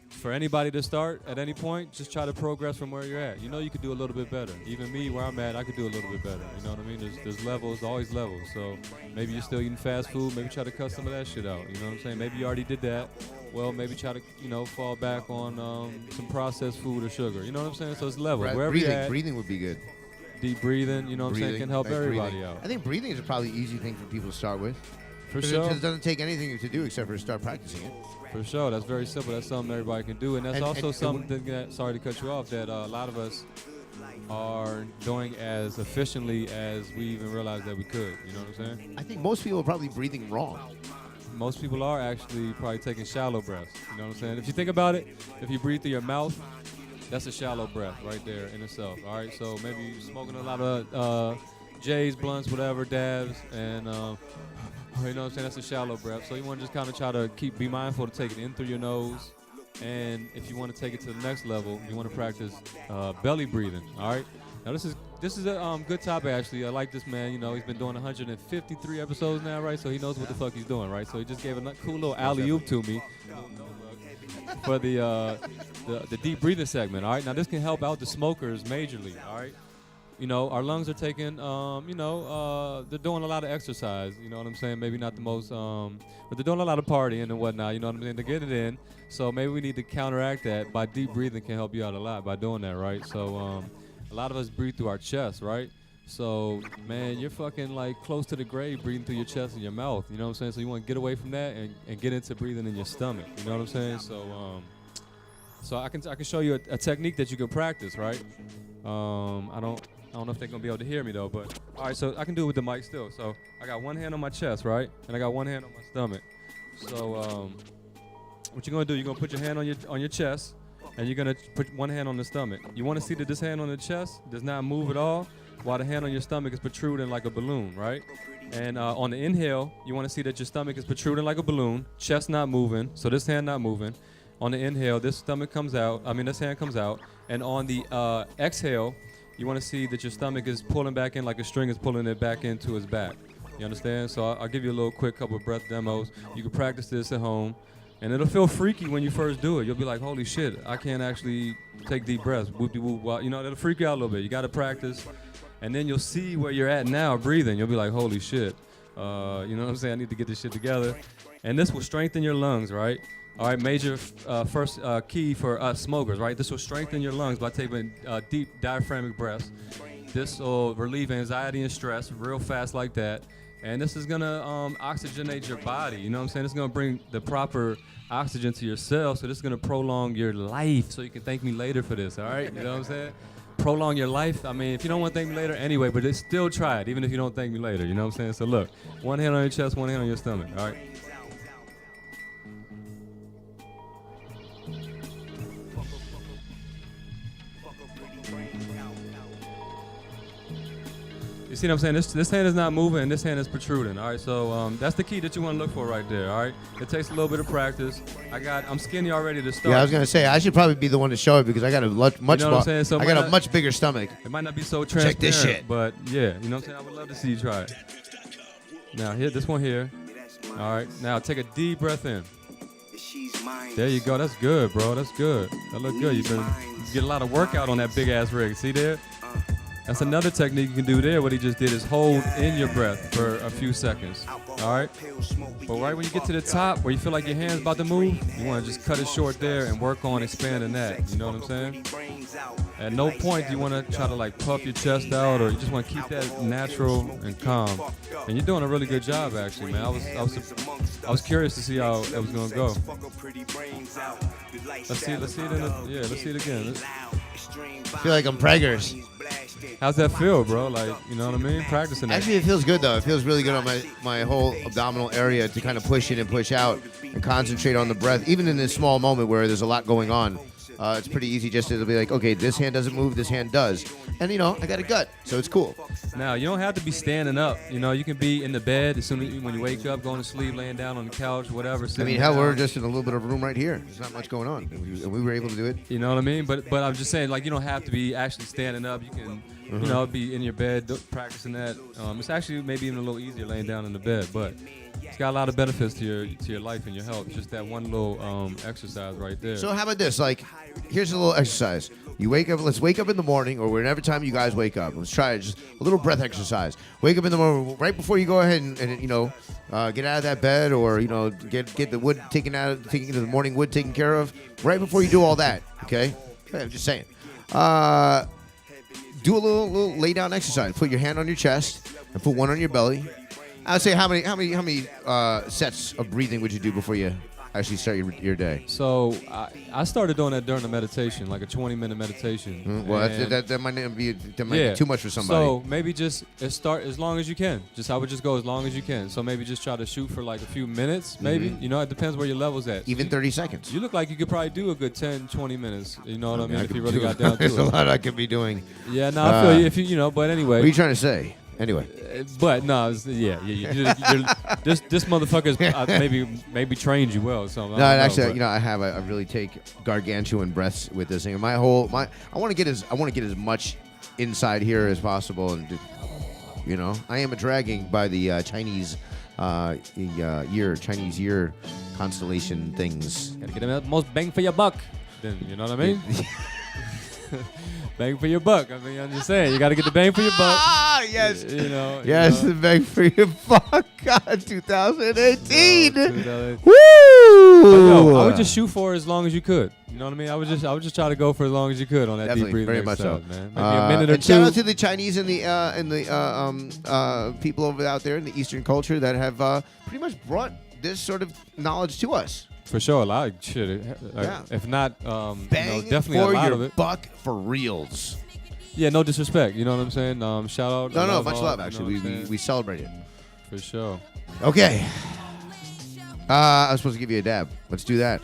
for anybody to start at any point, just try to progress from where you're at. You could do a little bit better. Even me, where I'm at, I could do a little bit better. You know what I mean? There's levels, always levels. So maybe you're still eating fast food. Maybe try to cut some of that shit out. You know what I'm saying? Maybe you already did that. Well, maybe try to, fall back on some processed food or sugar. You know what I'm saying? So it's levels. Right. Wherever you're at, Breathing would be good. deep breathing, you know what I'm saying, can help everybody out. I think breathing is probably an easy thing for people to start with. For sure. It doesn't take anything to do except for to start practicing it. For sure. That's very simple. That's something everybody can do. And that's also something that, sorry to cut you off, that a lot of us are doing as efficiently as we even realized that we could. You know what I'm saying? I think most people are probably breathing wrong. Most people are actually probably taking shallow breaths. You know what I'm saying? If you think about it, if you breathe through your mouth, that's a shallow breath right there in itself. All right, so maybe you're smoking a lot of J's, blunts, whatever, dabs, and you know what I'm saying? That's a shallow breath. So you want to just kind of try to be mindful to take it in through your nose. And if you want to take it to the next level, you want to practice belly breathing. All right. Now this is a good topic actually. I like this man. He's been doing 153 episodes now, right? So he knows what the fuck he's doing, right? So he just gave a cool little alley oop to me for the deep breathing segment. All right. Now this can help out the smokers majorly. All right. Our lungs are taking, they're doing a lot of exercise, you know what I'm saying? Maybe not the most, but they're doing a lot of partying and whatnot, you know what I'm saying? They're getting it in. So maybe we need to counteract that by deep breathing can help you out a lot by doing that, right? So a lot of us breathe through our chest, right? So, man, you're fucking like close to the grave breathing through your chest and your mouth, you know what I'm saying? So you want to get away from that and get into breathing in your stomach, you know what I'm saying? So I can show you a technique that you can practice, right? I don't know if they're going to be able to hear me, though, but... All right, so I can do it with the mic still. So I got one hand on my chest, right? And I got one hand on my stomach. So what you're going to do, you're going to put your hand on your chest, and you're going to put one hand on the stomach. You want to see that this hand on the chest does not move at all, while the hand on your stomach is protruding like a balloon, right? And on the inhale, you want to see that your stomach is protruding like a balloon, chest not moving, so this hand not moving. On the inhale, this hand comes out, and on the exhale, you want to see that your stomach is pulling back in like a string is pulling it back into its back. You understand? So I'll give you a little quick couple of breath demos. You can practice this at home, and it'll feel freaky when you first do it. You'll be like, holy shit, I can't actually take deep breaths. Whoop-de-whoop. You know, it'll freak you out a little bit. You got to practice, and then you'll see where you're at now breathing. You'll be like, holy shit. You know what I'm saying? I need to get this shit together. And this will strengthen your lungs, right? All right, major first key for us smokers, right? This will strengthen your lungs by taking deep diaphragmatic breaths. This will relieve anxiety and stress real fast like that. And this is gonna oxygenate your body. You know what I'm saying? It's gonna bring the proper oxygen to your cells. So this is gonna prolong your life. So you can thank me later for this. All right? You know what I'm saying? Prolong your life. I mean, if you don't want to thank me later, anyway, but just still try it, even if you don't thank me later. You know what I'm saying? So look, one hand on your chest, one hand on your stomach. All right. You see what I'm saying? This hand is not moving, and this hand is protruding. All right, so that's the key that you want to look for right there. All right, it takes a little bit of practice. I'm skinny already to start. Yeah, I was gonna say I should probably be the one to show it because I got a much you know what I'm saying? So I got a much bigger stomach. It might not be so transparent. Check this shit. But yeah, you know what I'm saying? I would love to see you try it. Now hit this one here. All right, now take a deep breath in. There you go. That's good, bro. That's good. That look good. You get a lot of workout on that big ass rig. See there? That's another technique you can do there. What he just did is hold in your breath for a few seconds. All right? But right when you get to the top where you feel like your hand's about to move, you want to just cut it short there and work on expanding that. You know what I'm saying? At no point do you want to try to like puff your chest out, or you just want to keep that natural and calm. And you're doing a really good job, actually, man. I was curious to see how it was gonna go. Let's see it again. I feel like I'm preggers. How's that feel, bro? Like, you know what I mean? Practicing that. Actually, it feels good, though. It feels really good on my whole abdominal area to kind of push in and push out and concentrate on the breath. Even in this small moment where there's a lot going on, it's pretty easy just to be like, okay, this hand doesn't move, this hand does. And, you know, I got a gut, so it's cool. Now, you don't have to be standing up. You know, you can be in the bed as soon as when you wake up, going to sleep, laying down on the couch, whatever. I mean, hell, we're just in a little bit of a room right here. There's not much going on. And we were able to do it. You know what I mean? But I'm just saying, like, you don't have to be actually standing up. You can, you know, be in your bed practicing that. It's actually maybe even a little easier laying down in the bed, but it's got a lot of benefits to your life and your health. Just that one little exercise right there. So how about this? Like, here's a little exercise. You wake up. Let's wake up in the morning, or whenever time you guys wake up. Let's try it. Just a little breath exercise. Wake up in the morning, right before you go ahead and you know, get out of that bed, or you know, get the wood taken the morning wood taken care of. Right before you do all that, okay? I'm just saying. Do a little lay down exercise. Put your hand on your chest and put one on your belly. I would say how many sets of breathing would you do before you actually start your day? So I started doing that during the meditation, like a 20-minute meditation. Well, that might be too much for somebody. So maybe just start as long as you can. I would just go as long as you can. So maybe just try to shoot for like a few minutes, maybe. You know, it depends where your level's at. Even 30 seconds. You look like you could probably do a good 10, 20 minutes. You know what I mean? If you really got down to it. There's a lot I could be doing. Yeah, no, I feel you. If you know, but anyway. What are you trying to say? Anyway, but no, this motherfucker's maybe trained you well. So no, actually, you know, I really take gargantuan breaths with this thing. I want to get as much inside here as possible, and just, you know, I am dragging by the Chinese year constellation things. Gotta get the most bang for your buck. Then you know what I mean. Bang for your buck. I mean, I'm just saying, you got to get the bang for your buck. Ah, yes. You know. Yes, the bang for your buck. God, 2018. Woo! No, I would just shoot for as long as you could. You know what I mean? I would just try to go for as long as you could on that deep breathing very much so, man. Maybe a minute or two. Shout out to the Chinese and the people over out there in the Eastern culture that have pretty much brought this sort of knowledge to us. For sure, a lot of shit. Yeah. If not, bang definitely for a lot your of it. buck for reals. Yeah, no disrespect. You know what I'm saying? Shout out. No, much love. Actually, we celebrate it. For sure. Okay. I was supposed to give you a dab. Let's do that.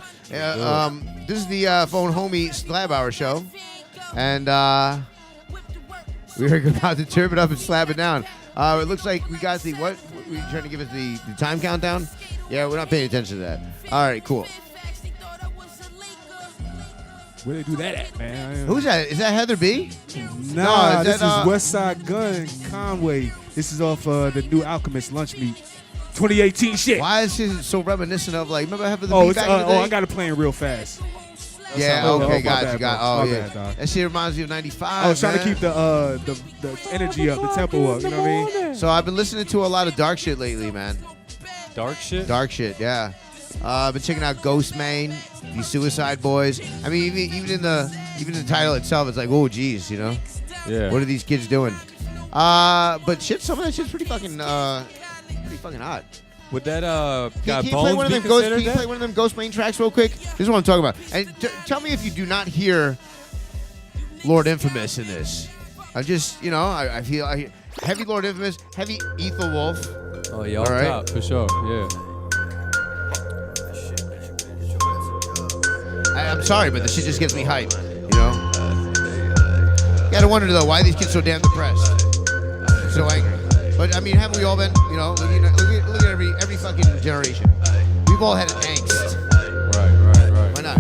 This is the Phone Homie Slab Hour show, and we're about to turn it up and slab it down. It looks like we got the what? Were you trying to give us the time countdown? Yeah, we're not paying attention to that. All right, cool. Where they do that at, man? Who's that? Is that Heather B? Nah, this is Westside Gun Conway. This is off the New Alchemist Lunch Meat. 2018 shit. Why is it so reminiscent of like? Remember having the Oh, beat it's, back in the day? I got it playing real fast. Yeah, Oh, okay, my got bad, you, got. bro. Oh, My yeah. bad, dog. That shit reminds me of '95. I was trying to man. keep the energy up, the tempo up. You know what I mean? So I've been listening to a lot of dark shit lately, man. Dark shit? Dark shit, yeah. I've been checking out Ghost Main, these Suicide Boys. I mean, even in the title itself, it's like, oh, geez, you know. Yeah. What are these kids doing? But shit, some of that shit's pretty fucking hot. Would that Can guy you play Bones one of be them Ghost? considered Can you that? play one of them Ghost Main tracks real quick? This is what I'm talking about. And tell me if you do not hear Lord Infamous in this. I just, I feel heavy Lord Infamous, heavy Ethel Wolf. Oh yeah, all right, top for sure. Yeah. I'm sorry, but the shit just gets me hyped. You know. Gotta wonder though, why are these kids so damn depressed, so angry? But I mean, haven't we all been? You know, look at every fucking generation. We've all had an angst. Right. Why not?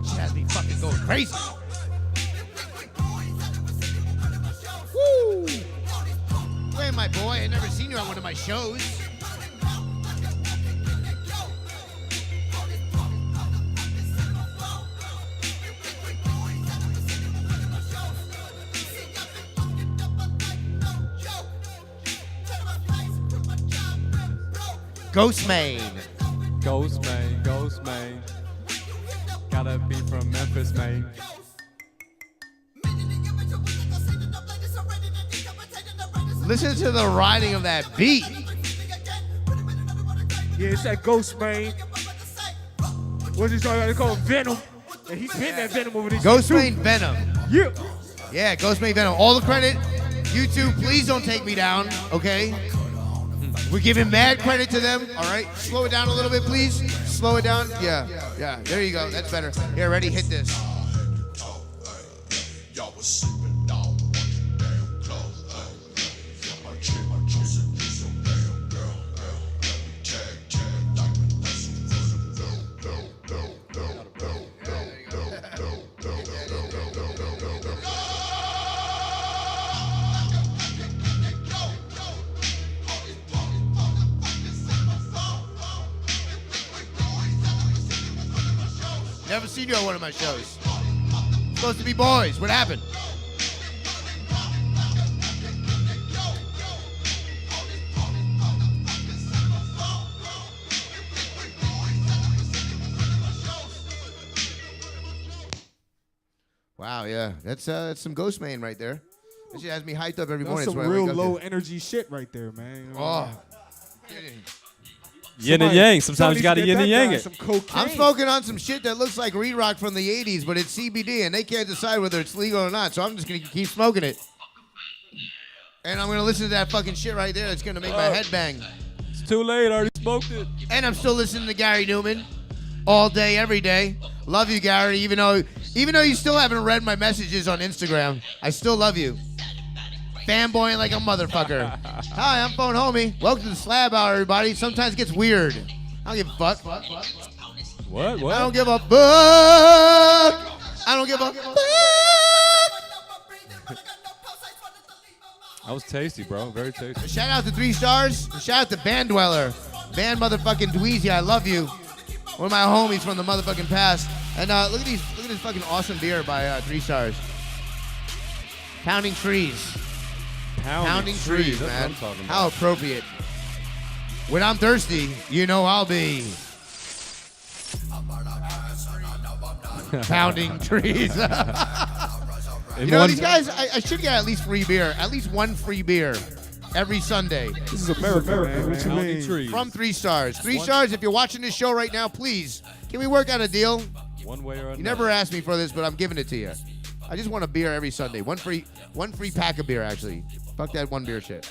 She has me fucking going crazy. Woo! Where, my boy? I never seen you on one of my shows. Ghost Main. Ghost Main. Gotta be from Memphis, Maine. Listen to the riding of that beat. Yeah, it's that Ghost Main. What's he talking about? They call it Venom. And he's been that Venom over this Ghost shit, Main too. Venom. Yeah. Yeah, Ghost Main Venom. All the credit. YouTube, please don't take me down, okay? We're giving mad credit to them, all right? Slow it down a little bit, please. Slow it down. Yeah. There you go. That's better. Here, ready? Hit this. Never seen you at one of my shows. Supposed to be boys. What happened? Wow, yeah. That's some Ghost Main right there. That shit has me hyped up every morning. That's some That's why I real wake up low to. energy shit right there, man. You know? Yin and yang. Sometimes you gotta yin and yang it. Some cocaine. I'm smoking on some shit that looks like Reed Rock from the 80s, but it's CBD, and they can't decide whether it's legal or not, so I'm just going to keep smoking it. And I'm going to listen to that fucking shit right there. It's going to make my head bang. It's too late. I already smoked it. And I'm still listening to Gary Newman all day, every day. Love you, Gary, even though you still haven't read my messages on Instagram. I still love you. Fanboying like a motherfucker. Hi, I'm Phone Homie. Welcome to the Slab Hour, everybody. Sometimes it gets weird. I don't give a fuck. What? I don't give a fuck. I don't give a fuck. That was tasty, bro. Very tasty. Shout out to 3 Stars. Shout out to Band Dweller. Band motherfucking Dweezy, I love you. One of my homies from the motherfucking past. And look at this fucking awesome beer by 3 Stars. Pounding Trees. Pounding trees, That's man. what I'm talking about. How appropriate. When I'm thirsty, you know I'll be pounding trees. You know, these guys, I should get at least free beer. At least one free beer every Sunday. This is America, man. What you mean? Trees. From 3 Stars. 3 Stars, if you're watching this show right now, please, can we work out a deal? One way or another. You never asked me for this, but I'm giving it to you. I just want a beer every Sunday. One free pack of beer, actually. Fuck that one beer shit.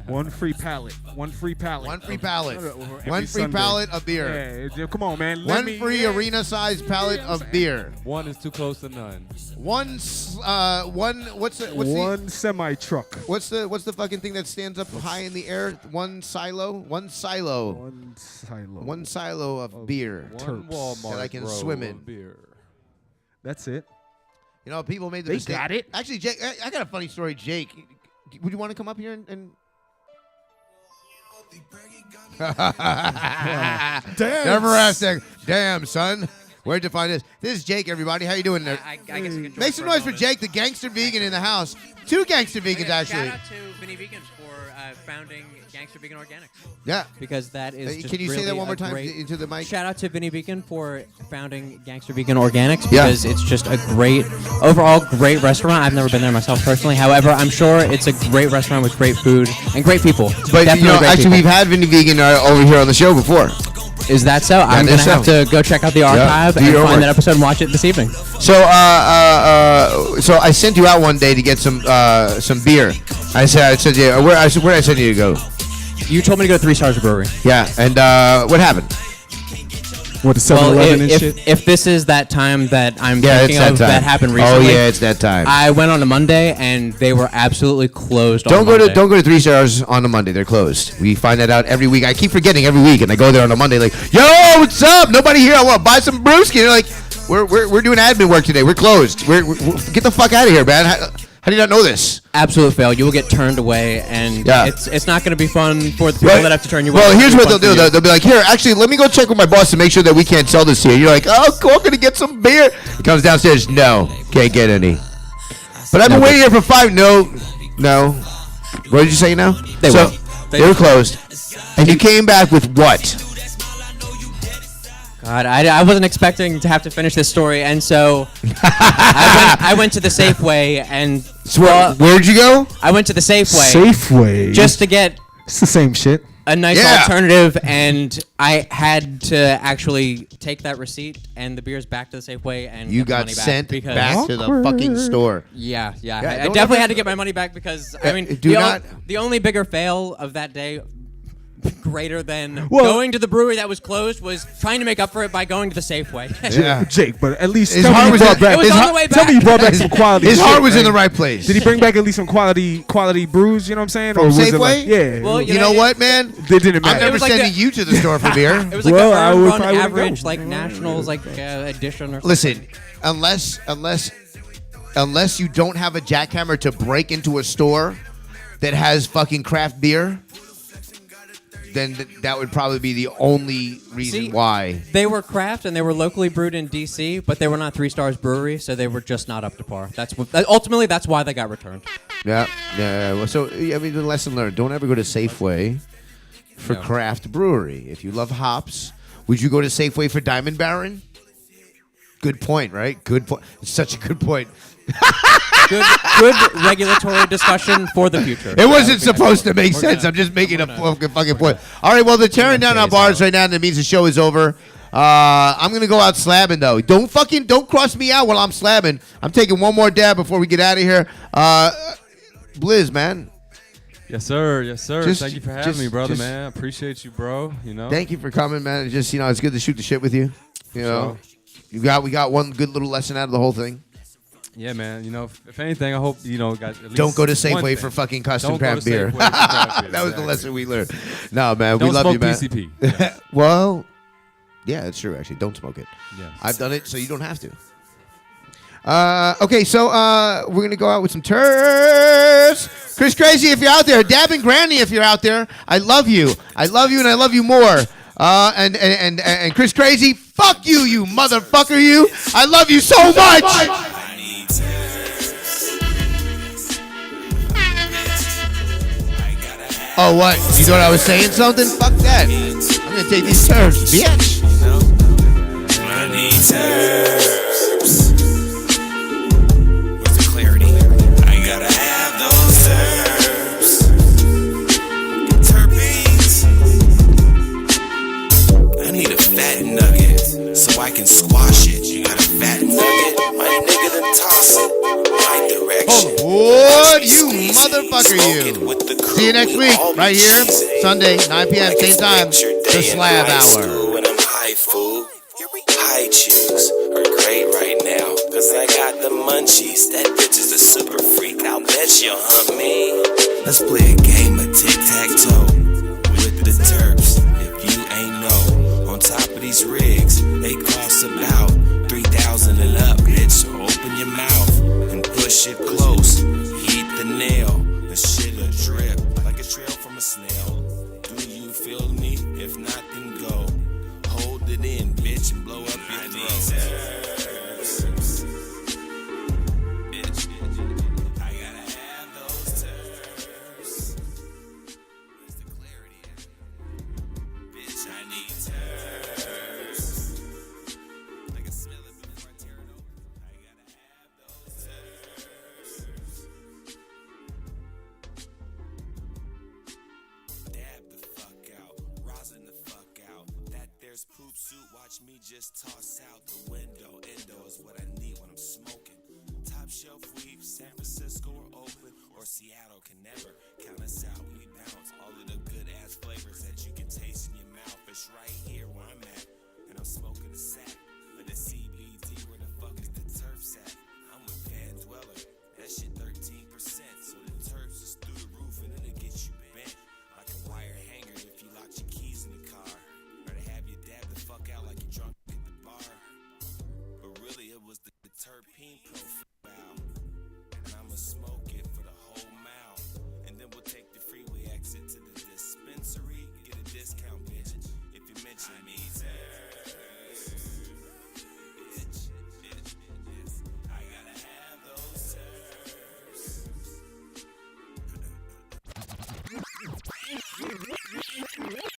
One free pallet. One free pallet. One free pallet. Every One free Sunday. pallet of beer. Yeah, come on, man. One free arena-sized pallet of beer. One is too close to none. One what's One semi truck. What's the fucking thing that stands up high in the air? One silo. One silo. One silo of beer One Walmart that I can row swim in. of beer. That's it. You know, people made the They mistake. got it. Actually, Jake, I got a funny story. Jake, would you want to come up here and Damn. Never asked that. Damn, son. Where'd you find this? This is Jake, everybody. How you doing there? I guess I can join Make some for a noise for moment. Jake, the gangster vegan in the house. 2 gangster vegans, actually. Shout out to Vinny Vegan for founding Gangster Vegan Organics. Yeah. Because that is just Can you say really that one more a time great- into the mic? Shout out to Vinny Vegan for founding Gangster Vegan Organics Yeah. because it's just a great, overall great restaurant. I've never been there myself personally. However, I'm sure it's a great restaurant with great food and great people. But, Definitely you know, great actually, people. we've had Vinny Vegan over here on the show before. Is that so? I'm it going is to have so. to go check out the Yeah. archive Do and your find homework. that episode and watch it this evening. So, so I sent you out one day to get some beer. I said, yeah, where I send you to go? You told me to go to 3 Stars Brewery. Yeah, and what happened? What, the Well, 7-Eleven and shit? if this is that time that I'm Yeah, thinking it's that of time. that happened Oh, recently. yeah, it's that time. I went on a Monday and they were absolutely closed. Don't on go Monday. to 3 Stars on a Monday. They're closed. We find that out every week. I keep forgetting every week, and I go there on a Monday like, yo, what's up? Nobody here. I want to buy some brewski. And they're like, we're doing admin work today. We're closed. We're get the fuck out of here, man. How do you not know this? Absolute fail. You will get turned away, and Yeah. it's not going to be fun for the people that have to turn you away. Well, It's here's gonna what be they'll fun do. for you. They'll be like, here, actually, let me go check with my boss to make sure that we can't sell this here. You're like, oh, cool, I'm going to get some beer. He comes downstairs. No, can't get any. But I've been waiting here for 5. No. What did you say now? They will. They were closed. And you came back with what? God, I wasn't expecting to have to finish this story, and so I went to the Safeway, and where'd you go? I went to the Safeway. Safeway. Just to get It's the same shit. a nice Yeah. alternative, and I had to actually take that receipt and the beers back to the Safeway and You get the got money sent because back to the fucking store. Yeah, Yeah, I don't definitely ever- had to get my money back because I mean, do not- the only bigger fail of that day, greater than Well- going to the brewery that was closed, was trying to make up for it by going to the Safeway. Yeah. Jake, but at least His tell me heart you was brought in- back. It was his on heart- the way Tell back. me you brought back some quality. His shit, heart was in man. the right place. Did he bring back at least some quality brews? You know what I'm saying? From was it Safeway? like, yeah. Well, You know what, man? they didn't I'm matter. never was like sending the- you to the store for beer. It was like Well, the I earned would run probably wouldn't average, go. like nationals, like edition or something. Listen, unless you don't have a jackhammer to break into a store that has fucking craft beer, then that would probably be the only reason See, why. They were craft and they were locally brewed in DC, but they were not 3 Stars Brewery, so they were just not up to par. Ultimately that's why they got returned. Yeah. Well, so I mean, the lesson learned: don't ever go to Safeway for No. craft brewery. If you love hops, would you go to Safeway for Diamond Baron? Good point, right? Good point. It's such a good point. Good regulatory discussion for the future. It wasn't supposed to make sense. I'm just making a fucking point. All right, well, they're tearing down our bars right now, and that means the show is over. I'm gonna go out slabbing though. Don't cross me out while I'm slabbing. I'm taking one more dab before we get out of here. Blizz, man. Yes, sir. Yes, sir. Just- Thank you for having just- me, brother, just- man. I appreciate you, bro. You know. Thank you for coming, man. It's just it's good to shoot the shit with you. You know, we got one good little lesson out of the whole thing. Yeah, man. You know, if anything, I hope got at least Don't go to one Safeway thing. for fucking custom Don't go craft to beer. Safeway for craft beer, That was the exactly. lesson we learned. No, man, Don't we love smoke you, man. PCP. Well, yeah, that's true. Actually, don't smoke it. Yes. I've done it, so you don't have to. Okay, so we're gonna go out with some turfs. Chris Crazy, if you're out there, Dab and Granny, if you're out there, I love you. I love you, and I love you more. And Chris Crazy, fuck you, you motherfucker, you. I love you so much. Oh, what? You thought I was saying something? Fuck that. I'm gonna take these turfs, bitch. I need terps. Where's the clarity? I gotta have those terps. Terpenes. I need a fat nugget so I can squash it. You got a fat nugget? My nigga done toss it. My direction. What, you motherfucker, you. See you next week, right here, Sunday, 9 p.m., same time, the Slab Hour. When I'm high, fool. High chews are great right now, cause I got the munchies. That bitch is a super freak, I'll bet she'll hump me. Let's play a game of tic-tac-toe with the terps. If you ain't know, on top of these rigs, they cost about 3,000 and up, bitch. your mouth and push it close. Heat the nail, the shit'll drip like a trail from a snail. Do you feel me? If not, then go. Hold it in, bitch, and blow up your throat. Bitch, I gotta have those turfs. Where's the clarity at? Bitch, I need turfs. I can smell it before I tear it open. I gotta have those turfs. Dab the fuck out, rosin the fuck out. That there's poop suit, watch me just toss out the window. Endo is what I need when I'm smoking. Top shelf weed, San Francisco or Oakland or Seattle can never count us out when we bounce. All of the good ass flavors that you can taste in your mouth. It's right here where I'm at, and I'm smoking a sack of the CBD. Where the fuck is the turfs at? I'm with Van Dweller, that shit 13%. So the turfs is through the roof and it'll get you bent like a wire hanger if you locked your keys in the car. Or to have you dab the fuck out like you drunk at the bar. But really it was the terpene profile